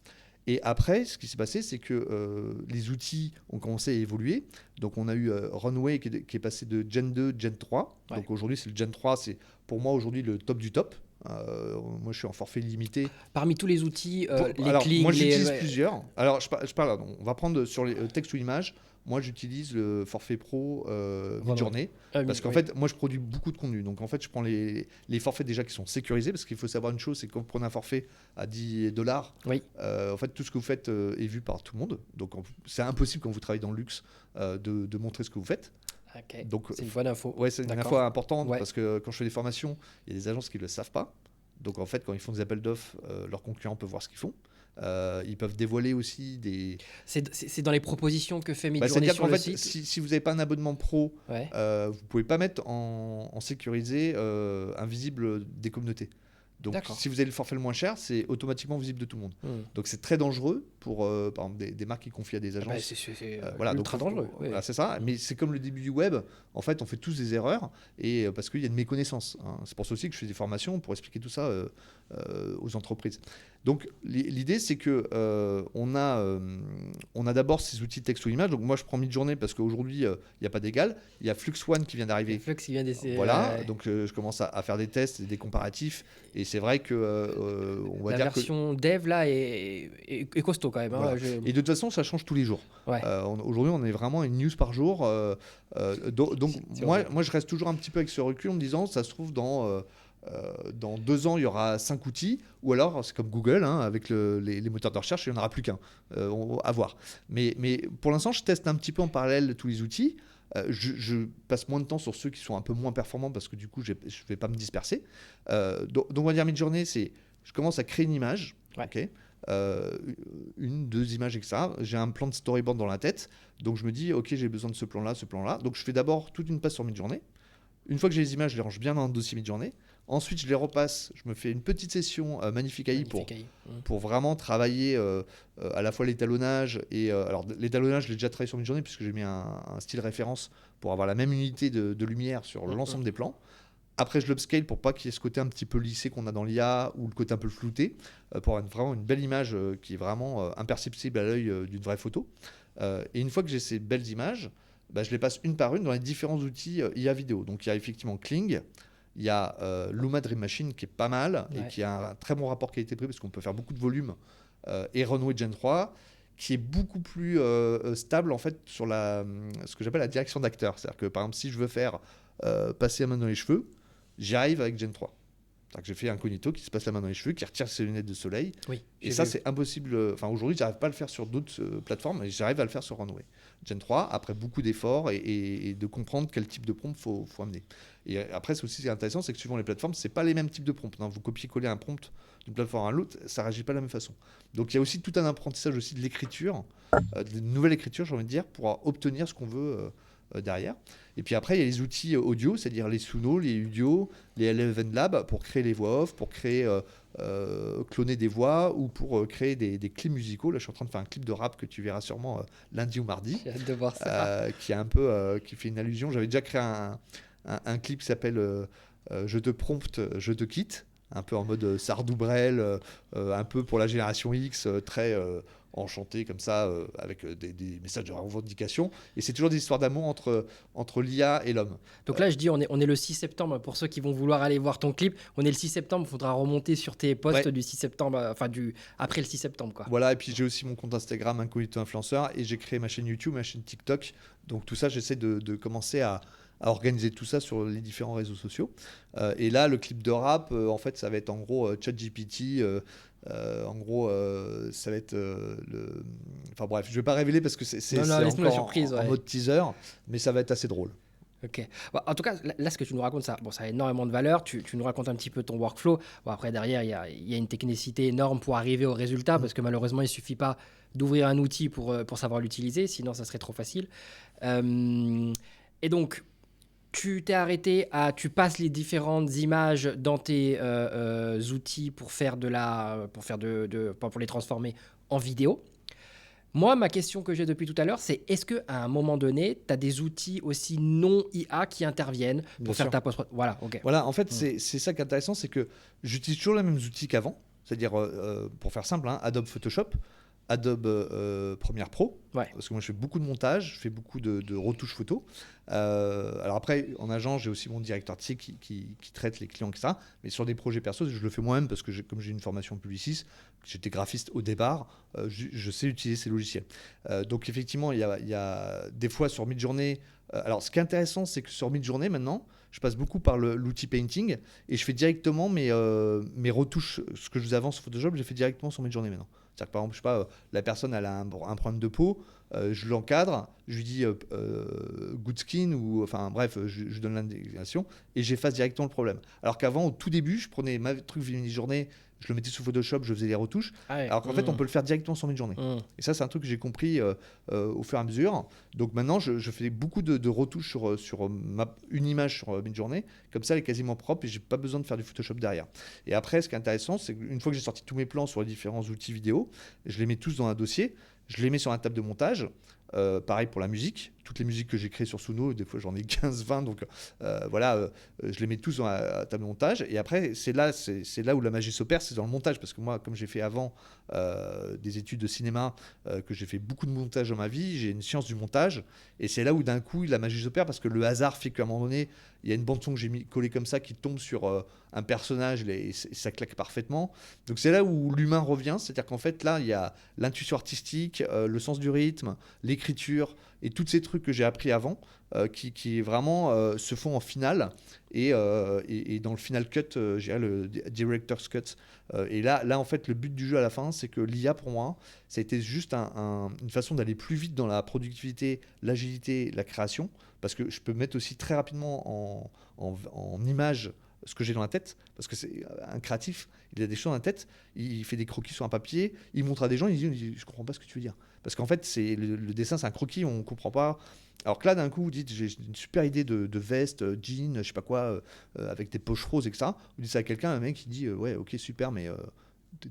Et après, ce qui s'est passé, c'est que les outils ont commencé à évoluer. Donc, on a eu Runway qui est passé de Gen 2, Gen 3. Ouais. Donc, aujourd'hui, c'est le Gen 3. C'est pour moi, aujourd'hui, le top du top. Moi, je suis en forfait limité. Parmi tous les outils, les Alors, clics, moi, j'utilise plusieurs. Alors, je parle, on va prendre sur les textes ou images. Moi, j'utilise le forfait pro mid-journée. Parce qu'en fait, moi, je produis beaucoup de contenu. Donc, en fait, je prends les forfaits déjà qui sont sécurisés. Parce qu'il faut savoir une chose, c'est que quand vous prenez un forfait à $10, oui. en fait, tout ce que vous faites est vu par tout le monde. Donc, c'est impossible quand vous travaillez dans le luxe de montrer ce que vous faites. Okay. Donc, c'est une bonne info. Ouais, c'est une info importante ouais. parce que quand je fais des formations, il y a des agences qui ne le savent pas. Donc, en fait, quand ils font des appels d'offres, leurs concurrents peuvent voir ce qu'ils font. Ils peuvent dévoiler aussi des... C'est dans les propositions que fait Midjourney sur le site. C'est-à-dire qu'en fait, si vous n'avez pas un abonnement pro, ouais. Vous ne pouvez pas mettre en sécurisé invisible des communautés. Donc, si vous avez le forfait le moins cher, c'est automatiquement visible de tout le monde. Donc, c'est très dangereux pour, par exemple, des marques qui confient à des agences. C'est voilà, ultra dangereux. Voilà, c'est ça. Mais c'est comme le début du web. En fait, on fait tous des erreurs et parce qu'il y a une méconnaissance. Hein. C'est pour ça aussi que je fais des formations pour expliquer tout ça aux entreprises. Donc, l'idée, c'est que on a d'abord ces outils texte ou image. Donc, moi, je prends Midjourney parce qu'aujourd'hui, il n'y a pas d'égal. Il y a Flux One qui vient d'arriver. Flux qui vient d'essayer. Voilà. Donc, je commence à faire des tests et des comparatifs. Et c'est vrai que on va dire que la version dev là est costaud quand même. Hein. Voilà. Et de toute façon, ça change tous les jours. Ouais. Aujourd'hui, on est vraiment à une news par jour. Donc, moi, je reste toujours un petit peu avec ce recul en me disant, ça se trouve dans 2 ans, il y aura 5 outils, ou alors c'est comme Google, hein, avec les moteurs de recherche, il n'y en aura plus qu'un. À voir. Mais pour l'instant, je teste un petit peu en parallèle tous les outils. Je passe moins de temps sur ceux qui sont un peu moins performants parce que du coup, je ne vais pas me disperser. Donc, on va dire Midjourney, c'est je commence à créer une image. Ouais. Okay, 1-2 images, etc. J'ai un plan de storyboard dans la tête. Donc, je me dis, OK, j'ai besoin de ce plan-là, ce plan-là. Donc, je fais d'abord toute une passe sur Midjourney. Une fois que j'ai les images, je les range bien dans un dossier Midjourney. Ensuite, je les repasse. Je me fais une petite session Magnifique AI pour vraiment travailler à la fois l'étalonnage. Alors, l'étalonnage, je l'ai déjà travaillé sur Midjourney puisque j'ai mis un style référence pour avoir la même unité de lumière sur l'ensemble des plans. Après, je l'upscale pour pas qu'il y ait ce côté un petit peu lissé qu'on a dans l'IA ou le côté un peu flouté, pour avoir vraiment une belle image qui est vraiment imperceptible à l'œil d'une vraie photo. Et une fois que j'ai ces belles images, je les passe une par une dans les différents outils IA vidéo. Donc, il y a effectivement Kling, il y a Luma Dream Machine qui est pas mal et qui a un très bon rapport qualité-prix parce qu'on peut faire beaucoup de volume, et Runway Gen 3 qui est beaucoup plus stable en fait sur ce que j'appelle la direction d'acteur. C'est-à-dire que par exemple, si je veux faire passer la main dans les cheveux, j'y arrive avec Gen 3. C'est-à-dire que j'ai fait incognito qui se passe la main dans les cheveux, qui retire ses lunettes de soleil. Oui, et ça, c'est impossible. Enfin, aujourd'hui, j'arrive pas à le faire sur d'autres plateformes, mais j'arrive à le faire sur Runway. Gen 3, après beaucoup d'efforts et de comprendre quel type de prompt faut amener. Et après, c'est aussi intéressant, c'est que suivant les plateformes, c'est pas les mêmes types de prompts. Non, vous copiez-coller un prompt d'une plateforme à l'autre, ça réagit pas de la même façon. Donc, il y a aussi tout un apprentissage aussi de l'écriture, de nouvelle écriture, j'ai envie de dire, pour obtenir ce qu'on veut derrière. Et puis après, il y a les outils audio, c'est-à-dire les Suno, les Udio, les Eleven Lab pour créer les voix off, pour créer, cloner des voix ou pour créer des clips musicaux. Là, je suis en train de faire un clip de rap que tu verras sûrement lundi ou mardi. J'ai hâte de voir ça. Qui est un peu, qui fait une allusion. J'avais déjà créé un clip qui s'appelle Je te prompte, je te quitte. un peu en mode Sardou-Brel, un peu pour la génération X, très enchanté comme ça, avec des messages de revendication. Et c'est toujours des histoires d'amour entre l'IA et l'homme. Donc là, je dis, on est le 6 septembre. Pour ceux qui vont vouloir aller voir ton clip, on est le 6 septembre. Il faudra remonter sur tes posts Ouais. du 6 septembre, après le 6 septembre, quoi. Voilà, et puis j'ai aussi mon compte Instagram Incognito Influenceur, et j'ai créé ma chaîne YouTube, ma chaîne TikTok. Donc tout ça, j'essaie de commencer à organiser tout ça sur les différents réseaux sociaux. Et là, le clip de rap, en fait, ça va être en gros ChatGPT. En gros, ça va être Enfin bref, je vais pas révéler parce que c'est Non, laisse-nous la encore surprise, en ouais. mode teaser, mais ça va être assez drôle. Ok. Bon, en tout cas, là, ce que tu nous racontes, ça a énormément de valeur. Tu nous racontes un petit peu ton workflow. Bon, après, derrière, il y a une technicité énorme pour arriver au résultat, parce que malheureusement, il suffit pas d'ouvrir un outil pour savoir l'utiliser, sinon ça serait trop facile. Et donc, tu t'es arrêté tu passes les différentes images dans tes outils pour faire pour les transformer en vidéo. Moi, ma question que j'ai depuis tout à l'heure, c'est est-ce qu'à un moment donné, tu as des outils aussi non IA qui interviennent Bien pour faire sûr. ta post-prod? Voilà, ok. Voilà, en fait, c'est ça qui est intéressant, c'est que j'utilise toujours les mêmes outils qu'avant. C'est-à-dire, pour faire simple, hein, Adobe Photoshop, Adobe Premiere Pro, Ouais. parce que moi je fais beaucoup de montage, je fais beaucoup de retouches photos. Alors après, en agent, j'ai aussi mon directeur artistique qui traite les clients, etc. Mais sur des projets perso, je le fais moi-même parce que comme j'ai une formation publiciste, j'étais graphiste au départ, je sais utiliser ces logiciels. Donc effectivement, il y a des fois sur Midjourney. Alors ce qui est intéressant, c'est que sur Midjourney maintenant, je passe beaucoup par l'outil Painting et je fais directement mes retouches. Ce que je vous avance sur Photoshop, je les fais directement sur Midjourney maintenant. C'est-à-dire que par exemple, je sais pas, la personne elle a un problème de peau, je l'encadre, je lui dis good skin, ou enfin bref, je donne l'indication et j'efface directement le problème. Alors qu'avant, au tout début, je prenais ma truc Midjourney, je le mettais sous Photoshop, je faisais les retouches. Ah ouais. Alors qu'en fait, on peut le faire directement sur Midjourney. Et ça, c'est un truc que j'ai compris au fur et à mesure. Donc maintenant, je fais beaucoup de retouches sur une image sur Midjourney. Comme ça, elle est quasiment propre et j'ai pas besoin de faire du Photoshop derrière. Et après, ce qui est intéressant, c'est qu'une fois que j'ai sorti tous mes plans sur les différents outils vidéo, je les mets tous dans un dossier, je les mets sur un table de montage. Pareil pour la musique, toutes les musiques que j'ai créées sur Suno, des fois j'en ai 15-20, donc voilà, je les mets tous dans la table de montage. Et après, c'est là où la magie s'opère, c'est dans le montage. Parce que moi, comme j'ai fait avant des études de cinéma, que j'ai fait beaucoup de montage dans ma vie, j'ai une science du montage. Et c'est là où d'un coup, la magie s'opère, parce que le hasard fait qu'à un moment donné, il y a une bande-son que j'ai collée comme ça qui tombe sur un personnage et ça claque parfaitement. Donc c'est là où l'humain revient, c'est-à-dire qu'en fait, là, il y a l'intuition artistique, le sens du rythme, l'écriture et tous ces trucs que j'ai appris avant qui vraiment se font en finale et dans le final cut, je dirais le director's cut. Et là, en fait, le but du jeu à la fin, c'est que l'IA, pour moi, ça a été juste une façon d'aller plus vite dans la productivité, l'agilité, la création, parce que je peux mettre aussi très rapidement en image ce que j'ai dans la tête, parce que c'est un créatif, il a des choses dans la tête, il fait des croquis sur un papier, il montre à des gens, il dit je comprends pas ce que tu veux dire, parce qu'en fait c'est le dessin, c'est un croquis, on comprend pas. Alors que là, d'un coup, vous dites j'ai une super idée de veste, jean, je sais pas quoi, avec des poches roses, etc. Vous dites ça à quelqu'un, un mec qui dit ouais, ok, super, mais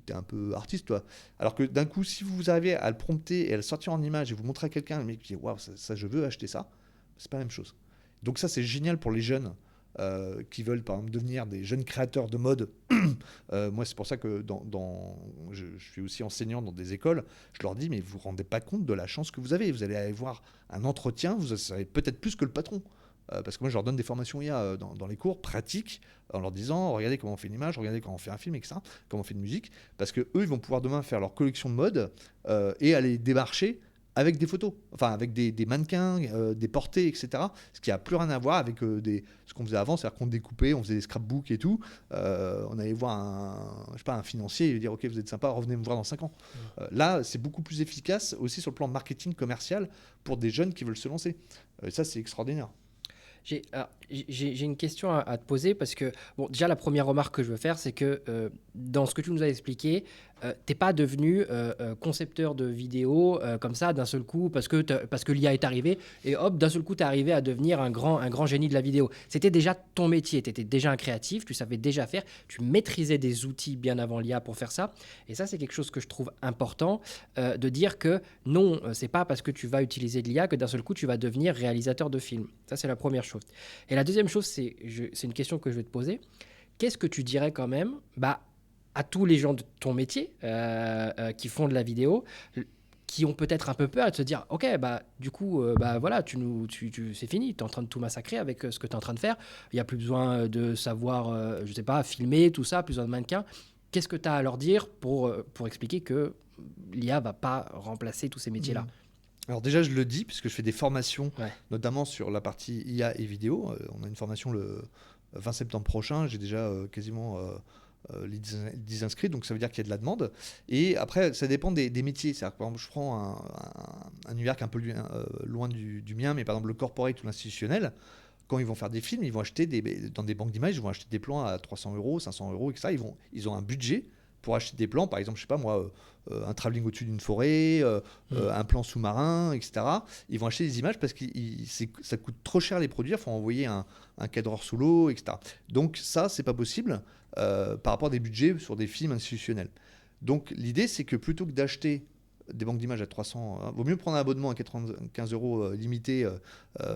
t'es un peu artiste, toi. Alors que d'un coup, si vous arrivez à le prompter et à le sortir en image et vous montrer à quelqu'un, le mec qui dit waouh, ça je veux acheter ça, c'est pas la même chose. Donc ça, c'est génial pour les jeunes qui veulent par exemple devenir des jeunes créateurs de mode. Moi, c'est pour ça que je suis aussi enseignant dans des écoles. Je leur dis, mais vous ne vous rendez pas compte de la chance que vous avez. Vous allez aller voir un entretien, vous savez peut-être plus que le patron. Parce que moi, je leur donne des formations IA dans les cours pratiques, en leur disant, regardez comment on fait une image, regardez comment on fait un film, etc., comment on fait une musique. Parce qu'eux, ils vont pouvoir demain faire leur collection de mode et aller démarcher avec des photos, enfin avec des mannequins, des portées, etc. Ce qui n'a plus rien à voir avec ce qu'on faisait avant, c'est-à-dire qu'on découpait, on faisait des scrapbooks et tout. On allait voir un financier et lui dire ok, vous êtes sympa, revenez me voir dans 5 ans. Là, c'est beaucoup plus efficace aussi sur le plan marketing commercial pour des jeunes qui veulent se lancer. Ça, c'est extraordinaire. J'ai une question à te poser parce que, bon, déjà, la première remarque que je veux faire, c'est que dans ce que tu nous as expliqué, t'es pas devenu concepteur de vidéos comme ça d'un seul coup parce que l'IA est arrivée et hop, d'un seul coup, tu es arrivé à devenir un grand génie de la vidéo. C'était déjà ton métier, tu étais déjà un créatif, tu savais déjà faire, tu maîtrisais des outils bien avant l'IA pour faire ça. Et ça, c'est quelque chose que je trouve important de dire que non, c'est pas parce que tu vas utiliser de l'IA que d'un seul coup, tu vas devenir réalisateur de films. Ça, c'est la première chose. Et la deuxième chose, c'est une question que je vais te poser. qu'est-ce que tu dirais quand même à tous les gens de ton métier qui font de la vidéo, qui ont peut-être un peu peur de se dire ok du coup voilà c'est fini, tu es en train de tout massacrer avec ce que tu es en train de faire, il n'y a plus besoin de savoir je sais pas filmer tout ça, plus besoin de mannequins. Qu'est-ce que tu as à leur dire pour expliquer que l'IA va pas remplacer tous ces métiers là? Alors déjà, je le dis, puisque je fais des formations, Ouais. notamment sur la partie IA et vidéo. On a une formation le 20 septembre prochain. J'ai déjà quasiment les 10 inscrits, donc ça veut dire qu'il y a de la demande. Et après, ça dépend des métiers. C'est-à-dire que, par exemple, je prends un univers qui est un peu loin du mien, mais par exemple le corporate ou l'institutionnel. Quand ils vont faire des films, ils vont acheter dans des banques d'images, ils vont acheter des plans à 300 euros, 500 euros, etc. Ils ont un budget pour acheter des plans, par exemple, je sais pas moi, un travelling au-dessus d'une forêt, un plan sous-marin, etc. Ils vont acheter des images parce que ça coûte trop cher les produire, il faut envoyer un cadreur sous l'eau, etc. Donc ça, c'est pas possible par rapport à des budgets sur des films institutionnels. Donc l'idée, c'est que plutôt que d'acheter des banques d'images à 300, vaut mieux prendre un abonnement à 95 euros limité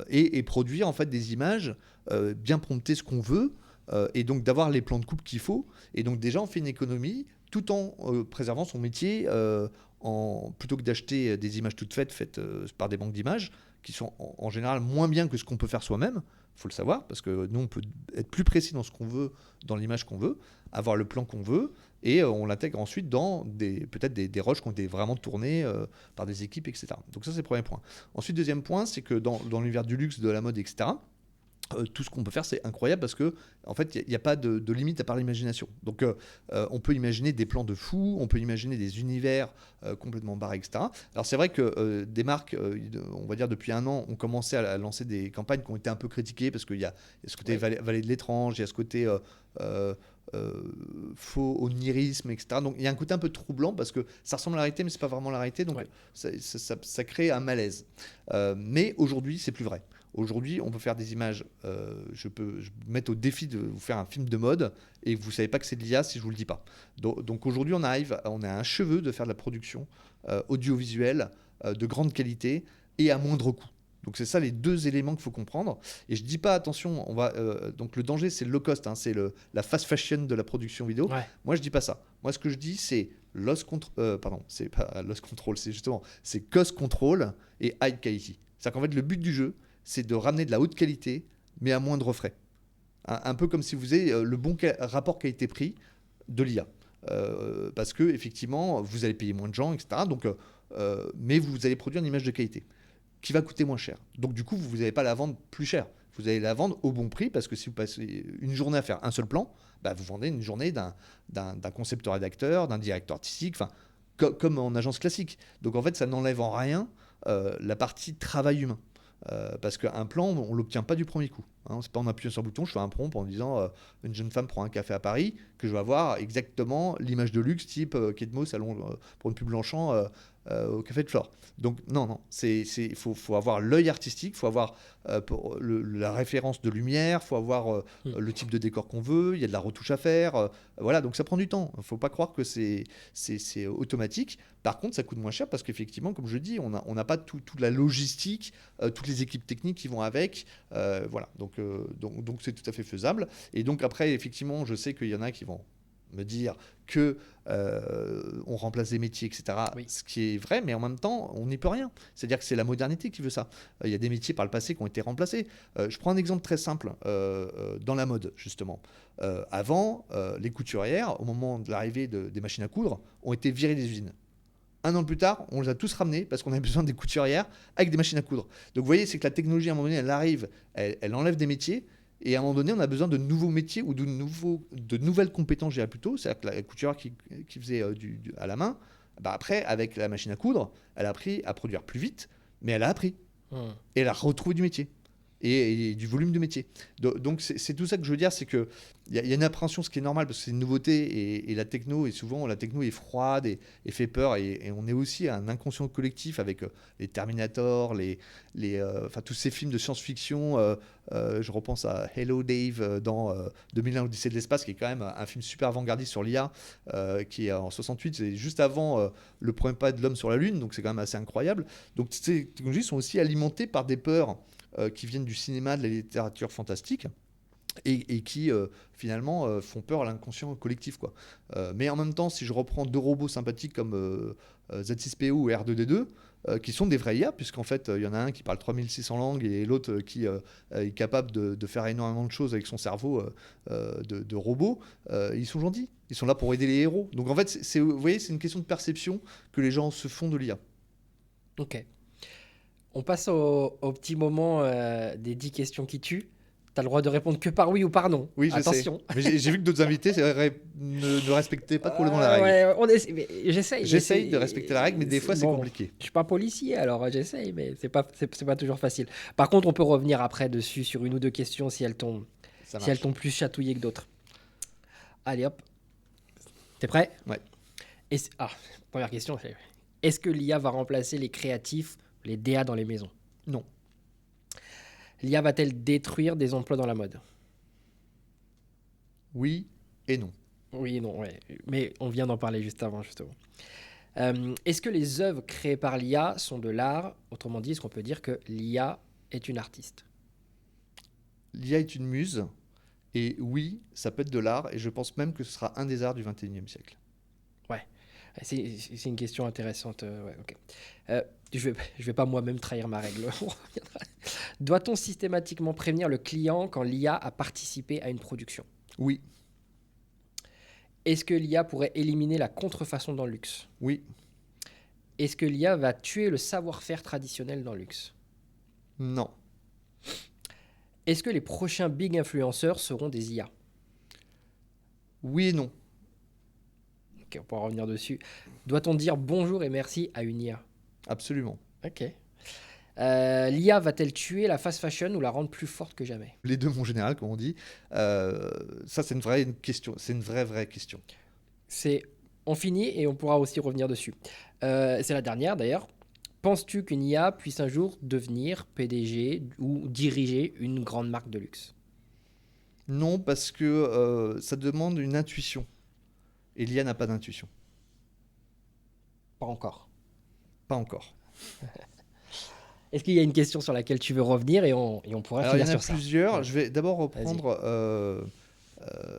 et produire en fait des images, bien prompter ce qu'on veut, et donc d'avoir les plans de coupe qu'il faut. Et donc déjà, on fait une économie tout en préservant son métier, plutôt que d'acheter des images toutes faites par des banques d'images, qui sont en général moins bien que ce qu'on peut faire soi-même. Il faut le savoir, parce que nous, on peut être plus précis dans ce qu'on veut, dans l'image qu'on veut, avoir le plan qu'on veut, et on l'intègre ensuite dans peut-être des rushs qui ont été vraiment tournés par des équipes, etc. Donc ça, c'est le premier point. Ensuite, deuxième point, c'est que dans l'univers du luxe, de la mode, etc., tout ce qu'on peut faire, c'est incroyable parce que en fait, il n'y a pas de limite à part l'imagination. Donc, on peut imaginer des plans de fous, on peut imaginer des univers complètement barrés, etc. Alors, c'est vrai que des marques, on va dire depuis un an, ont commencé à lancer des campagnes qui ont été un peu critiquées parce qu'il y a ce côté vallée de l'étrange, il y a ce côté faux onirisme, etc. Donc, il y a un côté un peu troublant parce que ça ressemble à la réalité, mais c'est pas vraiment la réalité. Donc, ça crée un malaise. Mais aujourd'hui, c'est plus vrai. Aujourd'hui, on peut faire des images. Je peux mettre au défi de vous faire un film de mode et vous ne savez pas que c'est de l'IA si je ne vous le dis pas. Donc aujourd'hui, on a un cheveu de faire de la production audiovisuelle de grande qualité et à moindre coût. Donc c'est ça les deux éléments qu'il faut comprendre. Et je dis pas attention, donc le danger c'est le low cost, c'est la fast fashion de la production vidéo. Ouais. Moi je dis pas ça. Moi ce que je dis c'est c'est pas loss control, c'est cost control et high quality. C'est-à-dire qu'en fait le but du jeu c'est de ramener de la haute qualité, mais à moindre frais. Un peu comme si vous avez le bon rapport qualité-prix de l'IA. Parce que effectivement, vous allez payer moins de gens, etc. Donc, mais vous allez produire une image de qualité qui va coûter moins cher. Donc du coup, vous n'allez pas la vendre plus cher. Vous allez la vendre au bon prix parce que si vous passez une journée à faire un seul plan, vous vendez une journée d'un concepteur-rédacteur, d'un directeur artistique, comme en agence classique. Donc en fait, ça n'enlève en rien la partie travail humain. Parce qu'un plan, on ne l'obtient pas du premier coup. C'est pas en appuyant sur un bouton, je fais un prompt en disant une jeune femme prend un café à Paris, que je vais avoir exactement l'image de luxe type Kate Moss pour une pub Longchamp au Café de Flore. Donc non, faut avoir l'œil artistique, faut avoir la référence de lumière, faut avoir le type de décor qu'on veut, il y a de la retouche à faire. Voilà, donc ça prend du temps. Il ne faut pas croire que c'est automatique. Par contre, ça coûte moins cher parce qu'effectivement, comme je dis, on n'a pas toute la logistique, toutes les équipes techniques qui vont avec. Voilà, donc c'est tout à fait faisable. Et donc après, effectivement, je sais qu'il y en a qui vont me dire que on remplace des métiers, etc. Oui. Ce qui est vrai, mais en même temps, on n'y peut rien. C'est-à-dire que c'est la modernité qui veut ça. Il y a des métiers par le passé qui ont été remplacés. Je prends un exemple très simple dans la mode, justement. Avant, les couturières, au moment de l'arrivée des machines à coudre, ont été virées des usines. Un an plus tard, on les a tous ramenés parce qu'on avait besoin des couturières avec des machines à coudre. Donc vous voyez, c'est que la technologie, à un moment donné, elle arrive, elle enlève des métiers, et à un moment donné, on a besoin de nouveaux métiers ou de nouvelles compétences, je dirais plutôt. C'est-à-dire que la couturière qui faisait à la main, après, avec la machine à coudre, elle a appris à produire plus vite, mais elle a appris. Et elle a retrouvé du métier. Et du volume de métier. Donc c'est tout ça que je veux dire, c'est qu'il y a une appréhension, ce qui est normal, parce que c'est une nouveauté, et la techno, et souvent la techno est froide et fait peur, et on est aussi un inconscient collectif avec les Terminator, tous ces films de science-fiction. Je repense à Hello Dave dans 2001 Odyssée de l'espace, qui est quand même un film super avant-gardiste sur l'IA, qui est en 68, c'est juste avant le premier pas de l'homme sur la Lune, donc c'est quand même assez incroyable. Donc ces technologies sont aussi alimentées par des peurs qui viennent du cinéma, de la littérature fantastique. et qui finalement font peur à l'inconscient collectif, quoi. Mais en même temps, si je reprends deux robots sympathiques comme Z6PO ou R2D2, qui sont des vrais IA, puisqu'en fait, il y en a un qui parle 3600 langues et l'autre qui est capable de faire énormément de choses avec son cerveau de robot, ils sont gentils. Ils sont là pour aider les héros. Donc en fait, vous voyez, c'est une question de perception que les gens se font de l'IA. Ok. On passe au petit moment des 10 questions qui tuent. Tu as le droit de répondre que par oui ou par non. Oui, je Attention. sais. Mais j'ai vu que d'autres invités ne respectaient pas complètement la règle. Ouais, mais j'essaye. J'essaye de respecter la règle, mais des fois, c'est bon, compliqué. Je suis pas policier, alors j'essaye, mais c'est pas toujours facile. Par contre, on peut revenir après dessus sur une ou deux questions si elles t'ont plus chatouillé que d'autres. Allez hop. T'es prêt? Ouais. Première question. Est-ce que l'IA va remplacer les créatifs, les DA dans les maisons? Non. L'IA va-t-elle détruire des emplois dans la mode? Oui et non. Oui et non, ouais. Mais on vient d'en parler juste avant, justement. Est-ce que les œuvres créées par l'IA sont de l'art? Autrement dit, est-ce qu'on peut dire que l'IA est une artiste? L'IA est une muse, et oui, ça peut être de l'art, et je pense même que ce sera un des arts du XXIe siècle. Ouais, c'est une question intéressante. Ouais, ok. Je vais pas moi-même trahir ma règle. On reviendra. Doit-on systématiquement prévenir le client quand l'IA a participé à une production? Oui. Est-ce que l'IA pourrait éliminer la contrefaçon dans le luxe? Oui. Est-ce que l'IA va tuer le savoir-faire traditionnel dans le luxe? Non. Est-ce que les prochains big influenceurs seront des IA? Oui et non. Ok, on pourra revenir dessus. Doit-on dire bonjour et merci à une IA? Absolument. Ok. L'IA va-t-elle tuer la fast fashion ou la rendre plus forte que jamais? Les deux, mon général, comme on dit. Ça, c'est une vraie question. C'est une vraie question. On finit et on pourra aussi revenir dessus. C'est la dernière d'ailleurs. Penses-tu qu'une IA puisse un jour devenir PDG ou diriger une grande marque de luxe? Non, parce que ça demande une intuition. Et l'IA n'a pas d'intuition. Pas encore. Pas encore. Est-ce qu'il y a une question sur laquelle tu veux revenir et on pourra finir sur ça? Il y en a plusieurs. Ouais. Je vais d'abord reprendre.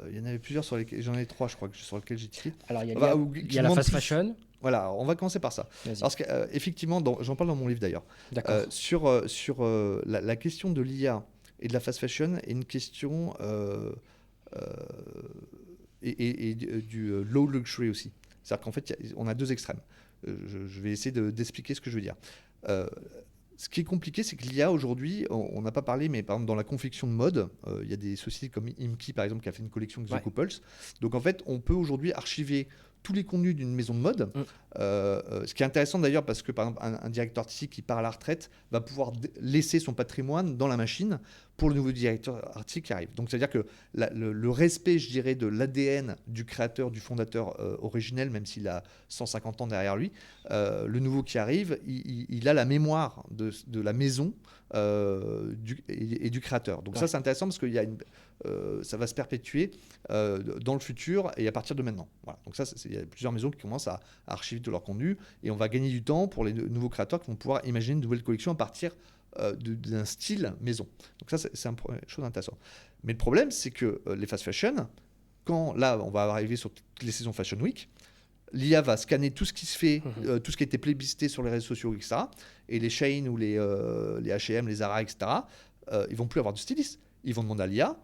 Il y en avait plusieurs sur lesquels. J'en ai trois, je crois, sur lesquels j'ai tiré. Alors, il y a la fast fashion. Voilà, on va commencer par ça. Parce qu'effectivement, j'en parle dans mon livre d'ailleurs. D'accord. Sur la question de l'IA et de la fast fashion est une question et du low luxury aussi. C'est-à-dire qu'en fait, on a deux extrêmes. Je vais essayer d'expliquer ce que je veux dire. Ce qui est compliqué, c'est que l'IA aujourd'hui, on n'a pas parlé, mais par exemple dans la confection de mode, il y a des sociétés comme Imki par exemple qui a fait une collection Exocopulse. Ouais. Donc en fait, on peut aujourd'hui archiver tous les contenus d'une maison de mode. Ce qui est intéressant d'ailleurs parce que par exemple un directeur artistique qui part à la retraite va pouvoir laisser son patrimoine dans la machine pour le nouveau directeur artistique qui arrive. Donc c'est-à-dire que le respect, je dirais, de l'ADN du créateur, du fondateur originel, même s'il a 150 ans derrière lui, le nouveau qui arrive, il a la mémoire de la maison et du créateur. Donc ça c'est intéressant parce qu'il y a ça va se perpétuer dans le futur et à partir de maintenant. Voilà. Donc ça, il y a plusieurs maisons qui commencent à archiver tout leur contenu et on va gagner du temps pour les nouveaux créateurs qui vont pouvoir imaginer une nouvelle collection à partir d'un style maison. Donc ça, c'est une chose intéressante. Mais le problème, c'est que les fast fashion, quand là, on va arriver sur toutes les saisons Fashion Week, l'IA va scanner tout ce qui se fait, tout ce qui a été plébiscité sur les réseaux sociaux, etc. Et les Shein ou les H&M, les Zara, etc., ils vont plus avoir de styliste. Ils vont demander à l'IA,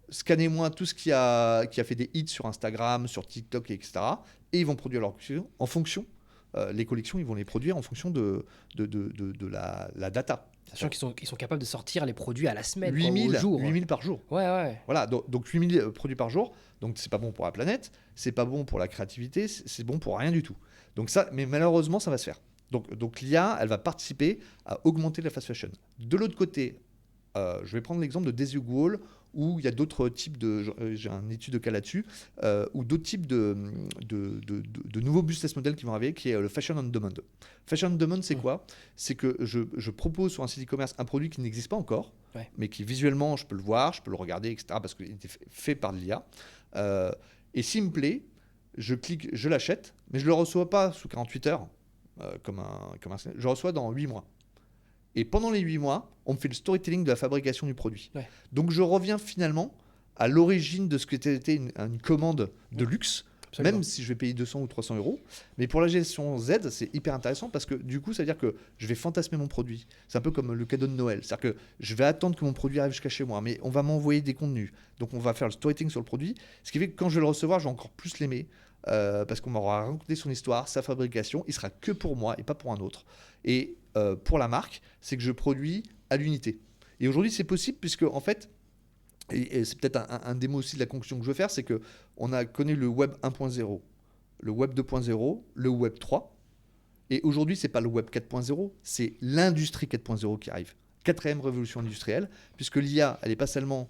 scannez-moi tout ce qui a fait des hits sur Instagram, sur TikTok, etc. Et ils vont produire leur collection en fonction. Les collections, ils vont les produire en fonction de la data. Sachant qu'ils sont capables de sortir les produits à la semaine, 8000 au jour. 8000 par jour. Ouais. Voilà, donc 8000 produits par jour. Donc c'est pas bon pour la planète, c'est pas bon pour la créativité, c'est bon pour rien du tout. Donc ça, mais malheureusement, ça va se faire. Donc l'IA, elle va participer à augmenter la fast fashion. De l'autre côté, je vais prendre l'exemple de Daisy Wall, où il y a d'autres types j'ai une étude de cas là-dessus, ou d'autres types de nouveaux business models qui vont arriver, qui est le fashion on demand. Fashion on demand, c'est quoi? C'est que je propose sur un site e-commerce un produit qui n'existe pas encore, mais qui visuellement, je peux le voir, je peux le regarder, etc., parce qu'il était fait par l'IA. Et s'il me plaît, je clique, je l'achète, mais je ne le reçois pas sous 48 heures, je le reçois dans 8 mois. Et pendant les 8 mois, on me fait le storytelling de la fabrication du produit. Ouais. Donc je reviens finalement à l'origine de ce qui était une commande de luxe, Absolument. même si je vais payer 200 ou 300 euros. Mais pour la gestion Z, c'est hyper intéressant parce que du coup, ça veut dire que je vais fantasmer mon produit. C'est un peu comme le cadeau de Noël. C'est-à-dire que je vais attendre que mon produit arrive jusqu'à chez moi, mais on va m'envoyer des contenus. Donc, on va faire le storytelling sur le produit. Ce qui fait que quand je vais le recevoir, je vais encore plus l'aimer parce qu'on m'aura raconté son histoire, sa fabrication. Il sera que pour moi et pas pour un autre. Et pour la marque, c'est que je produis à l'unité. Et aujourd'hui, c'est possible puisque, en fait, et c'est peut-être un des mots aussi de la conclusion que je veux faire, c'est qu'on a connu le web 1.0, le web 2.0, le web 3. Et aujourd'hui, ce n'est pas le web 4.0, c'est l'industrie 4.0 qui arrive. Quatrième révolution industrielle, puisque l'IA, elle n'est pas seulement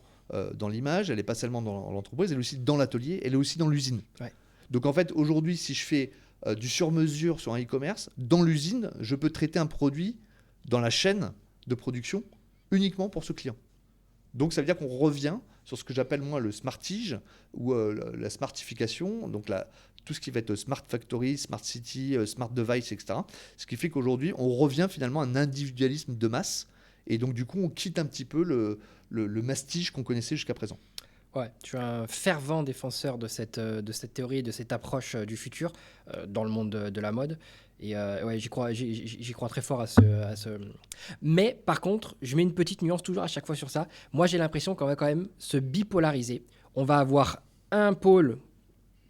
dans l'image, elle n'est pas seulement dans l'entreprise, elle est aussi dans l'atelier, elle est aussi dans l'usine. Ouais. Donc en fait, aujourd'hui, si je fais du sur-mesure sur un e-commerce, dans l'usine, je peux traiter un produit dans la chaîne de production uniquement pour ce client. Donc ça veut dire qu'on revient sur ce que j'appelle moi le smartige ou la smartification, donc tout ce qui va être smart factory, smart city, smart device, etc. Ce qui fait qu'aujourd'hui, on revient finalement à un individualisme de masse et donc du coup, on quitte un petit peu le mastige qu'on connaissait jusqu'à présent. Ouais, tu es un fervent défenseur de cette théorie, de cette approche du futur dans le monde de la mode. Et ouais, j'y crois très fort à ce. Mais par contre, je mets une petite nuance toujours à chaque fois sur ça. Moi, j'ai l'impression qu'on va quand même se bipolariser. On va avoir un pôle,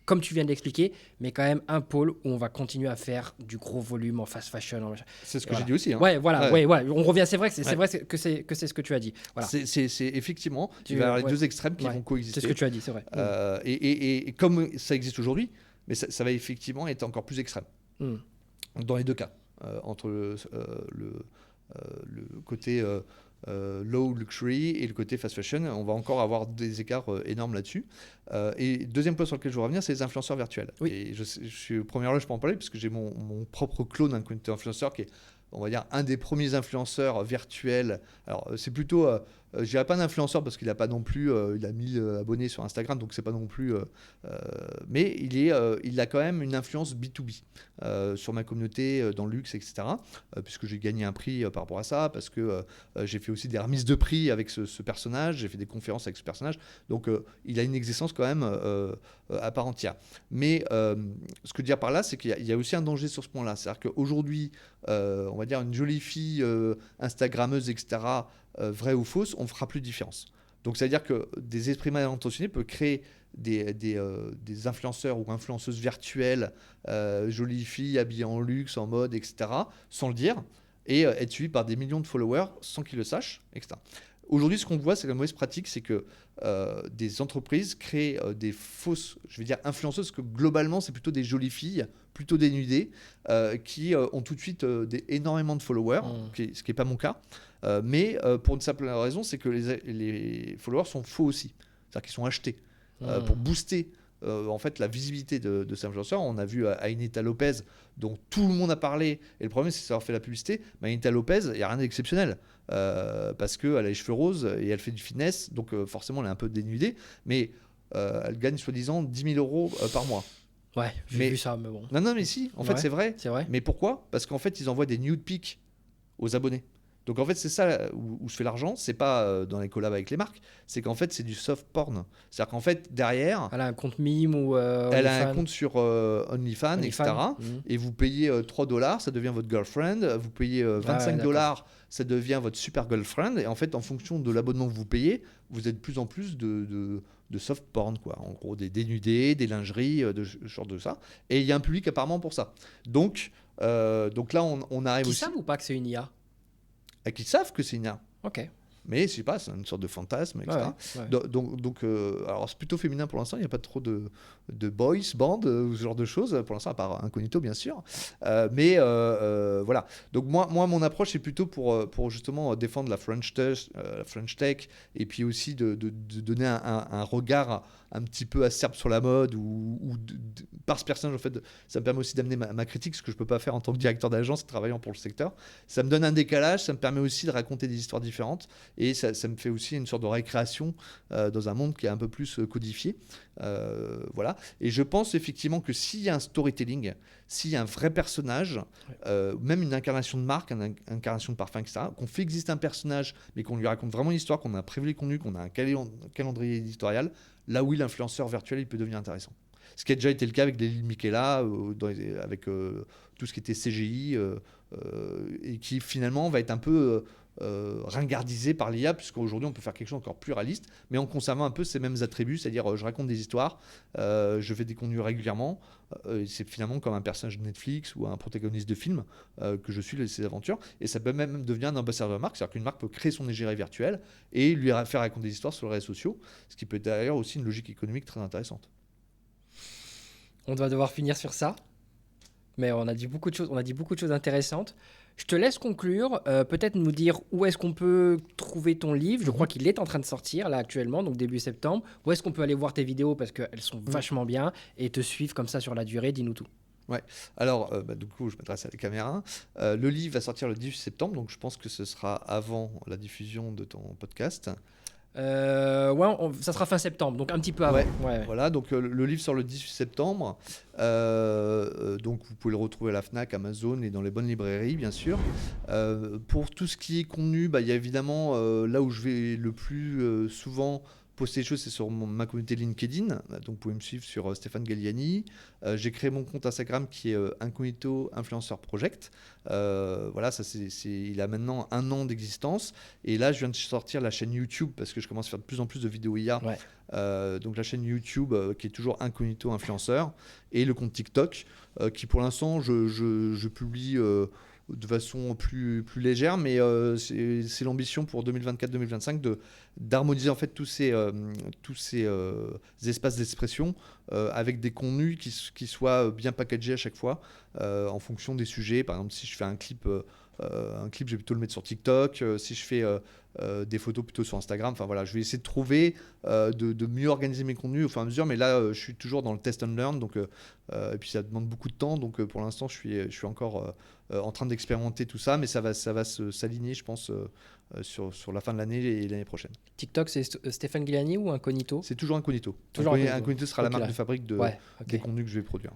comme tu viens d'expliquer, mais quand même un pôle où on va continuer à faire du gros volume en fast fashion. C'est ce que Voilà. j'ai dit aussi. Hein. Ouais, voilà, Ouais. ouais. On revient, c'est vrai que c'est Ouais. vrai que c'est ce que tu as dit. Voilà. C'est effectivement, il va y avoir les ouais. deux extrêmes qui Ouais. vont coexister. C'est ce que tu as dit, c'est vrai. Et comme ça existe aujourd'hui, mais ça va effectivement être encore plus extrême. Mm. Dans les deux cas, entre le côté low luxury et le côté fast fashion, on va encore avoir des écarts énormes là-dessus. Et deuxième point sur lequel je veux revenir, c'est les influenceurs virtuels. Oui. Et je suis au premier là, je peux en parler parce que j'ai mon propre clone d'un communauté influenceur qui est, on va dire, un des premiers influenceurs virtuels. Alors, c'est plutôt, je dirais pas un influenceur parce qu'il n'a pas non plus, il a 1000 abonnés sur Instagram, donc c'est pas non plus, mais il a quand même une influence B2B sur ma communauté, dans le luxe, etc. Puisque j'ai gagné un prix par rapport à ça, parce que j'ai fait aussi des remises de prix avec ce personnage, j'ai fait des conférences avec ce personnage, donc il a une existence quand même à part entière. Mais ce que je veux dire par là, c'est qu'il y a aussi un danger sur ce point-là. C'est-à-dire qu'aujourd'hui, on va dire une jolie fille Instagrammeuse, etc., vraie ou fausse, on ne fera plus de différence. Donc, ça veut dire que des esprits mal intentionnés peuvent créer des influenceurs ou influenceuses virtuelles, jolies filles habillées en luxe, en mode, etc., sans le dire, et être suivies par des millions de followers sans qu'ils le sachent, etc. Aujourd'hui, ce qu'on voit, c'est que la mauvaise pratique, c'est que des entreprises créent des fausses, je vais dire influenceuses, parce que globalement, c'est plutôt des jolies filles, plutôt dénudées, qui ont tout de suite énormément de followers, ce qui n'est pas mon cas. Mais pour une simple raison, c'est que les followers sont faux aussi. C'est-à-dire qu'ils sont achetés pour booster en fait la visibilité de ces influenceurs. On a vu Ainita Lopez, dont tout le monde a parlé, et le problème c'est que ça leur fait la publicité. Mais Ainita Lopez, il n'y a rien d'exceptionnel parce qu'elle a les cheveux roses et elle fait du fitness, donc forcément elle est un peu dénudée, mais elle gagne soi-disant 10 000 euros par mois. Ouais, j'ai vu ça, mais bon. Non, mais si, en fait c'est vrai. C'est vrai. Mais pourquoi ? Parce qu'en fait ils envoient des nude pics aux abonnés. Donc en fait c'est ça où je fais l'argent, c'est pas dans les collabs avec les marques, c'est qu'en fait c'est du soft porn. C'est-à-dire qu'en fait derrière, Elle a un compte mime ou elle a un OnlyFans. compte sur OnlyFans, etc. Et vous payez $3, ça devient votre girlfriend. Vous payez $25, ça devient votre super girlfriend. Et en fait, en fonction de l'abonnement que vous payez, vous êtes de plus en plus de soft porn, quoi. En gros, des dénudés, des lingeries, genre de ça. Et il y a un public apparemment pour ça. Donc là, on arrive Qui aussi... savent ou pas que c'est une IA ? Qui savent que c'est une IA. Ok. Mais je sais pas, c'est une sorte de fantasme, etc. Ouais. Donc alors c'est plutôt féminin pour l'instant, il n'y a pas trop de boys band ou ce genre de choses pour l'instant, à part Incognito bien sûr. Mais voilà. Donc moi mon approche c'est plutôt pour justement défendre la French Tech et puis aussi de donner un regard un petit peu acerbe sur la mode ou par ce personnage en fait. Ça me permet aussi d'amener ma critique, ce que je peux pas faire en tant que directeur d'agence travaillant pour le secteur. Ça me donne un décalage, ça me permet aussi de raconter des histoires différentes. Et ça me fait aussi une sorte de récréation dans un monde qui est un peu plus codifié. Voilà. Et je pense effectivement que s'il y a un storytelling, s'il y a un vrai personnage, même une incarnation de marque, une incarnation de parfum, etc., qu'on fait exister un personnage, mais qu'on lui raconte vraiment une histoire, qu'on a un privilège contenu, qu'on a un calendrier éditorial, là oui, l'influenceur virtuel, il peut devenir intéressant. Ce qui a déjà été le cas avec Lily Michela, avec tout ce qui était CGI, et qui finalement va être un peu ringardisé par l'IA, puisqu'aujourd'hui on peut faire quelque chose encore plus réaliste, mais en conservant un peu ces mêmes attributs, c'est-à-dire je raconte des histoires, je fais des contenus régulièrement, c'est finalement comme un personnage de Netflix ou un protagoniste de film que je suis ses aventures, et ça peut même devenir un ambassadeur de marque, c'est-à-dire qu'une marque peut créer son égérie virtuelle et lui faire raconter des histoires sur les réseaux sociaux, ce qui peut être d'ailleurs aussi une logique économique très intéressante. On va devoir finir sur ça, mais on a dit beaucoup de choses intéressantes. Je te laisse conclure, peut-être nous dire où est-ce qu'on peut trouver ton livre. Je crois qu'il est en train de sortir là actuellement, donc début septembre. Où est-ce qu'on peut aller voir tes vidéos parce qu'elles sont vachement bien et te suivre comme ça sur la durée. Dis-nous tout. Ouais, alors du coup je m'adresse à la caméra. Le livre va sortir le 18 septembre, donc je pense que ce sera avant la diffusion de ton podcast. Ça sera fin septembre, donc un petit peu avant. Ouais. Voilà, donc le livre sort le 18 septembre. Donc vous pouvez le retrouver à la Fnac, Amazon et dans les bonnes librairies, bien sûr. Pour tout ce qui est contenu, il y a évidemment là où je vais le plus souvent poster des choses, c'est sur ma communauté LinkedIn. Donc vous pouvez me suivre sur Stéphane Galliani. J'ai créé mon compte Instagram qui est Incognito Influencer Project. Voilà, il a maintenant 1 an d'existence. Et là, je viens de sortir la chaîne YouTube parce que je commence à faire de plus en plus de vidéos IA. Donc la chaîne YouTube qui est toujours Incognito Influencer. Et le compte TikTok qui pour l'instant, je publie de façon plus légère, mais c'est l'ambition pour 2024-2025 d'harmoniser en fait tous ces espaces d'expression avec des contenus qui soient bien packagés à chaque fois en fonction des sujets. Par exemple, si je fais un clip, je vais plutôt le mettre sur TikTok. Si je fais des photos plutôt sur Instagram. Enfin voilà, je vais essayer de trouver, de mieux organiser mes contenus au fur et à mesure. Mais là, je suis toujours dans le test and learn. Donc, et puis ça demande beaucoup de temps. Donc pour l'instant, je suis encore en train d'expérimenter tout ça. Mais ça va s'aligner, je pense, sur la fin de l'année et l'année prochaine. TikTok, c'est Stéphane Guiliani ou Incognito? C'est toujours Incognito. Incognito sera la marque de fabrique des contenus que je vais produire.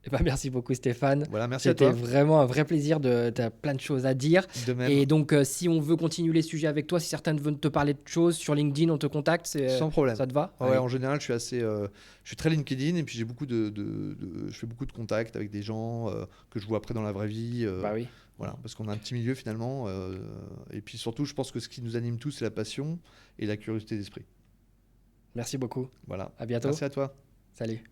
Eh ben, merci beaucoup Stéphane. Voilà, merci à toi. C'était vraiment un vrai plaisir, tu as plein de choses à dire. De même. Et donc si on veut continuer les sujets avec toi, si certains veulent te parler de choses sur LinkedIn, on te contacte, sans problème. Ça te va? Ouais, en général, je suis très LinkedIn et puis j'ai beaucoup je fais beaucoup de contacts avec des gens que je vois après dans la vraie vie. Oui. Voilà, parce qu'on a un petit milieu finalement. Et puis surtout, je pense que ce qui nous anime tous, c'est la passion et la curiosité d'esprit. Merci beaucoup. Voilà. À bientôt. Merci à toi. Salut.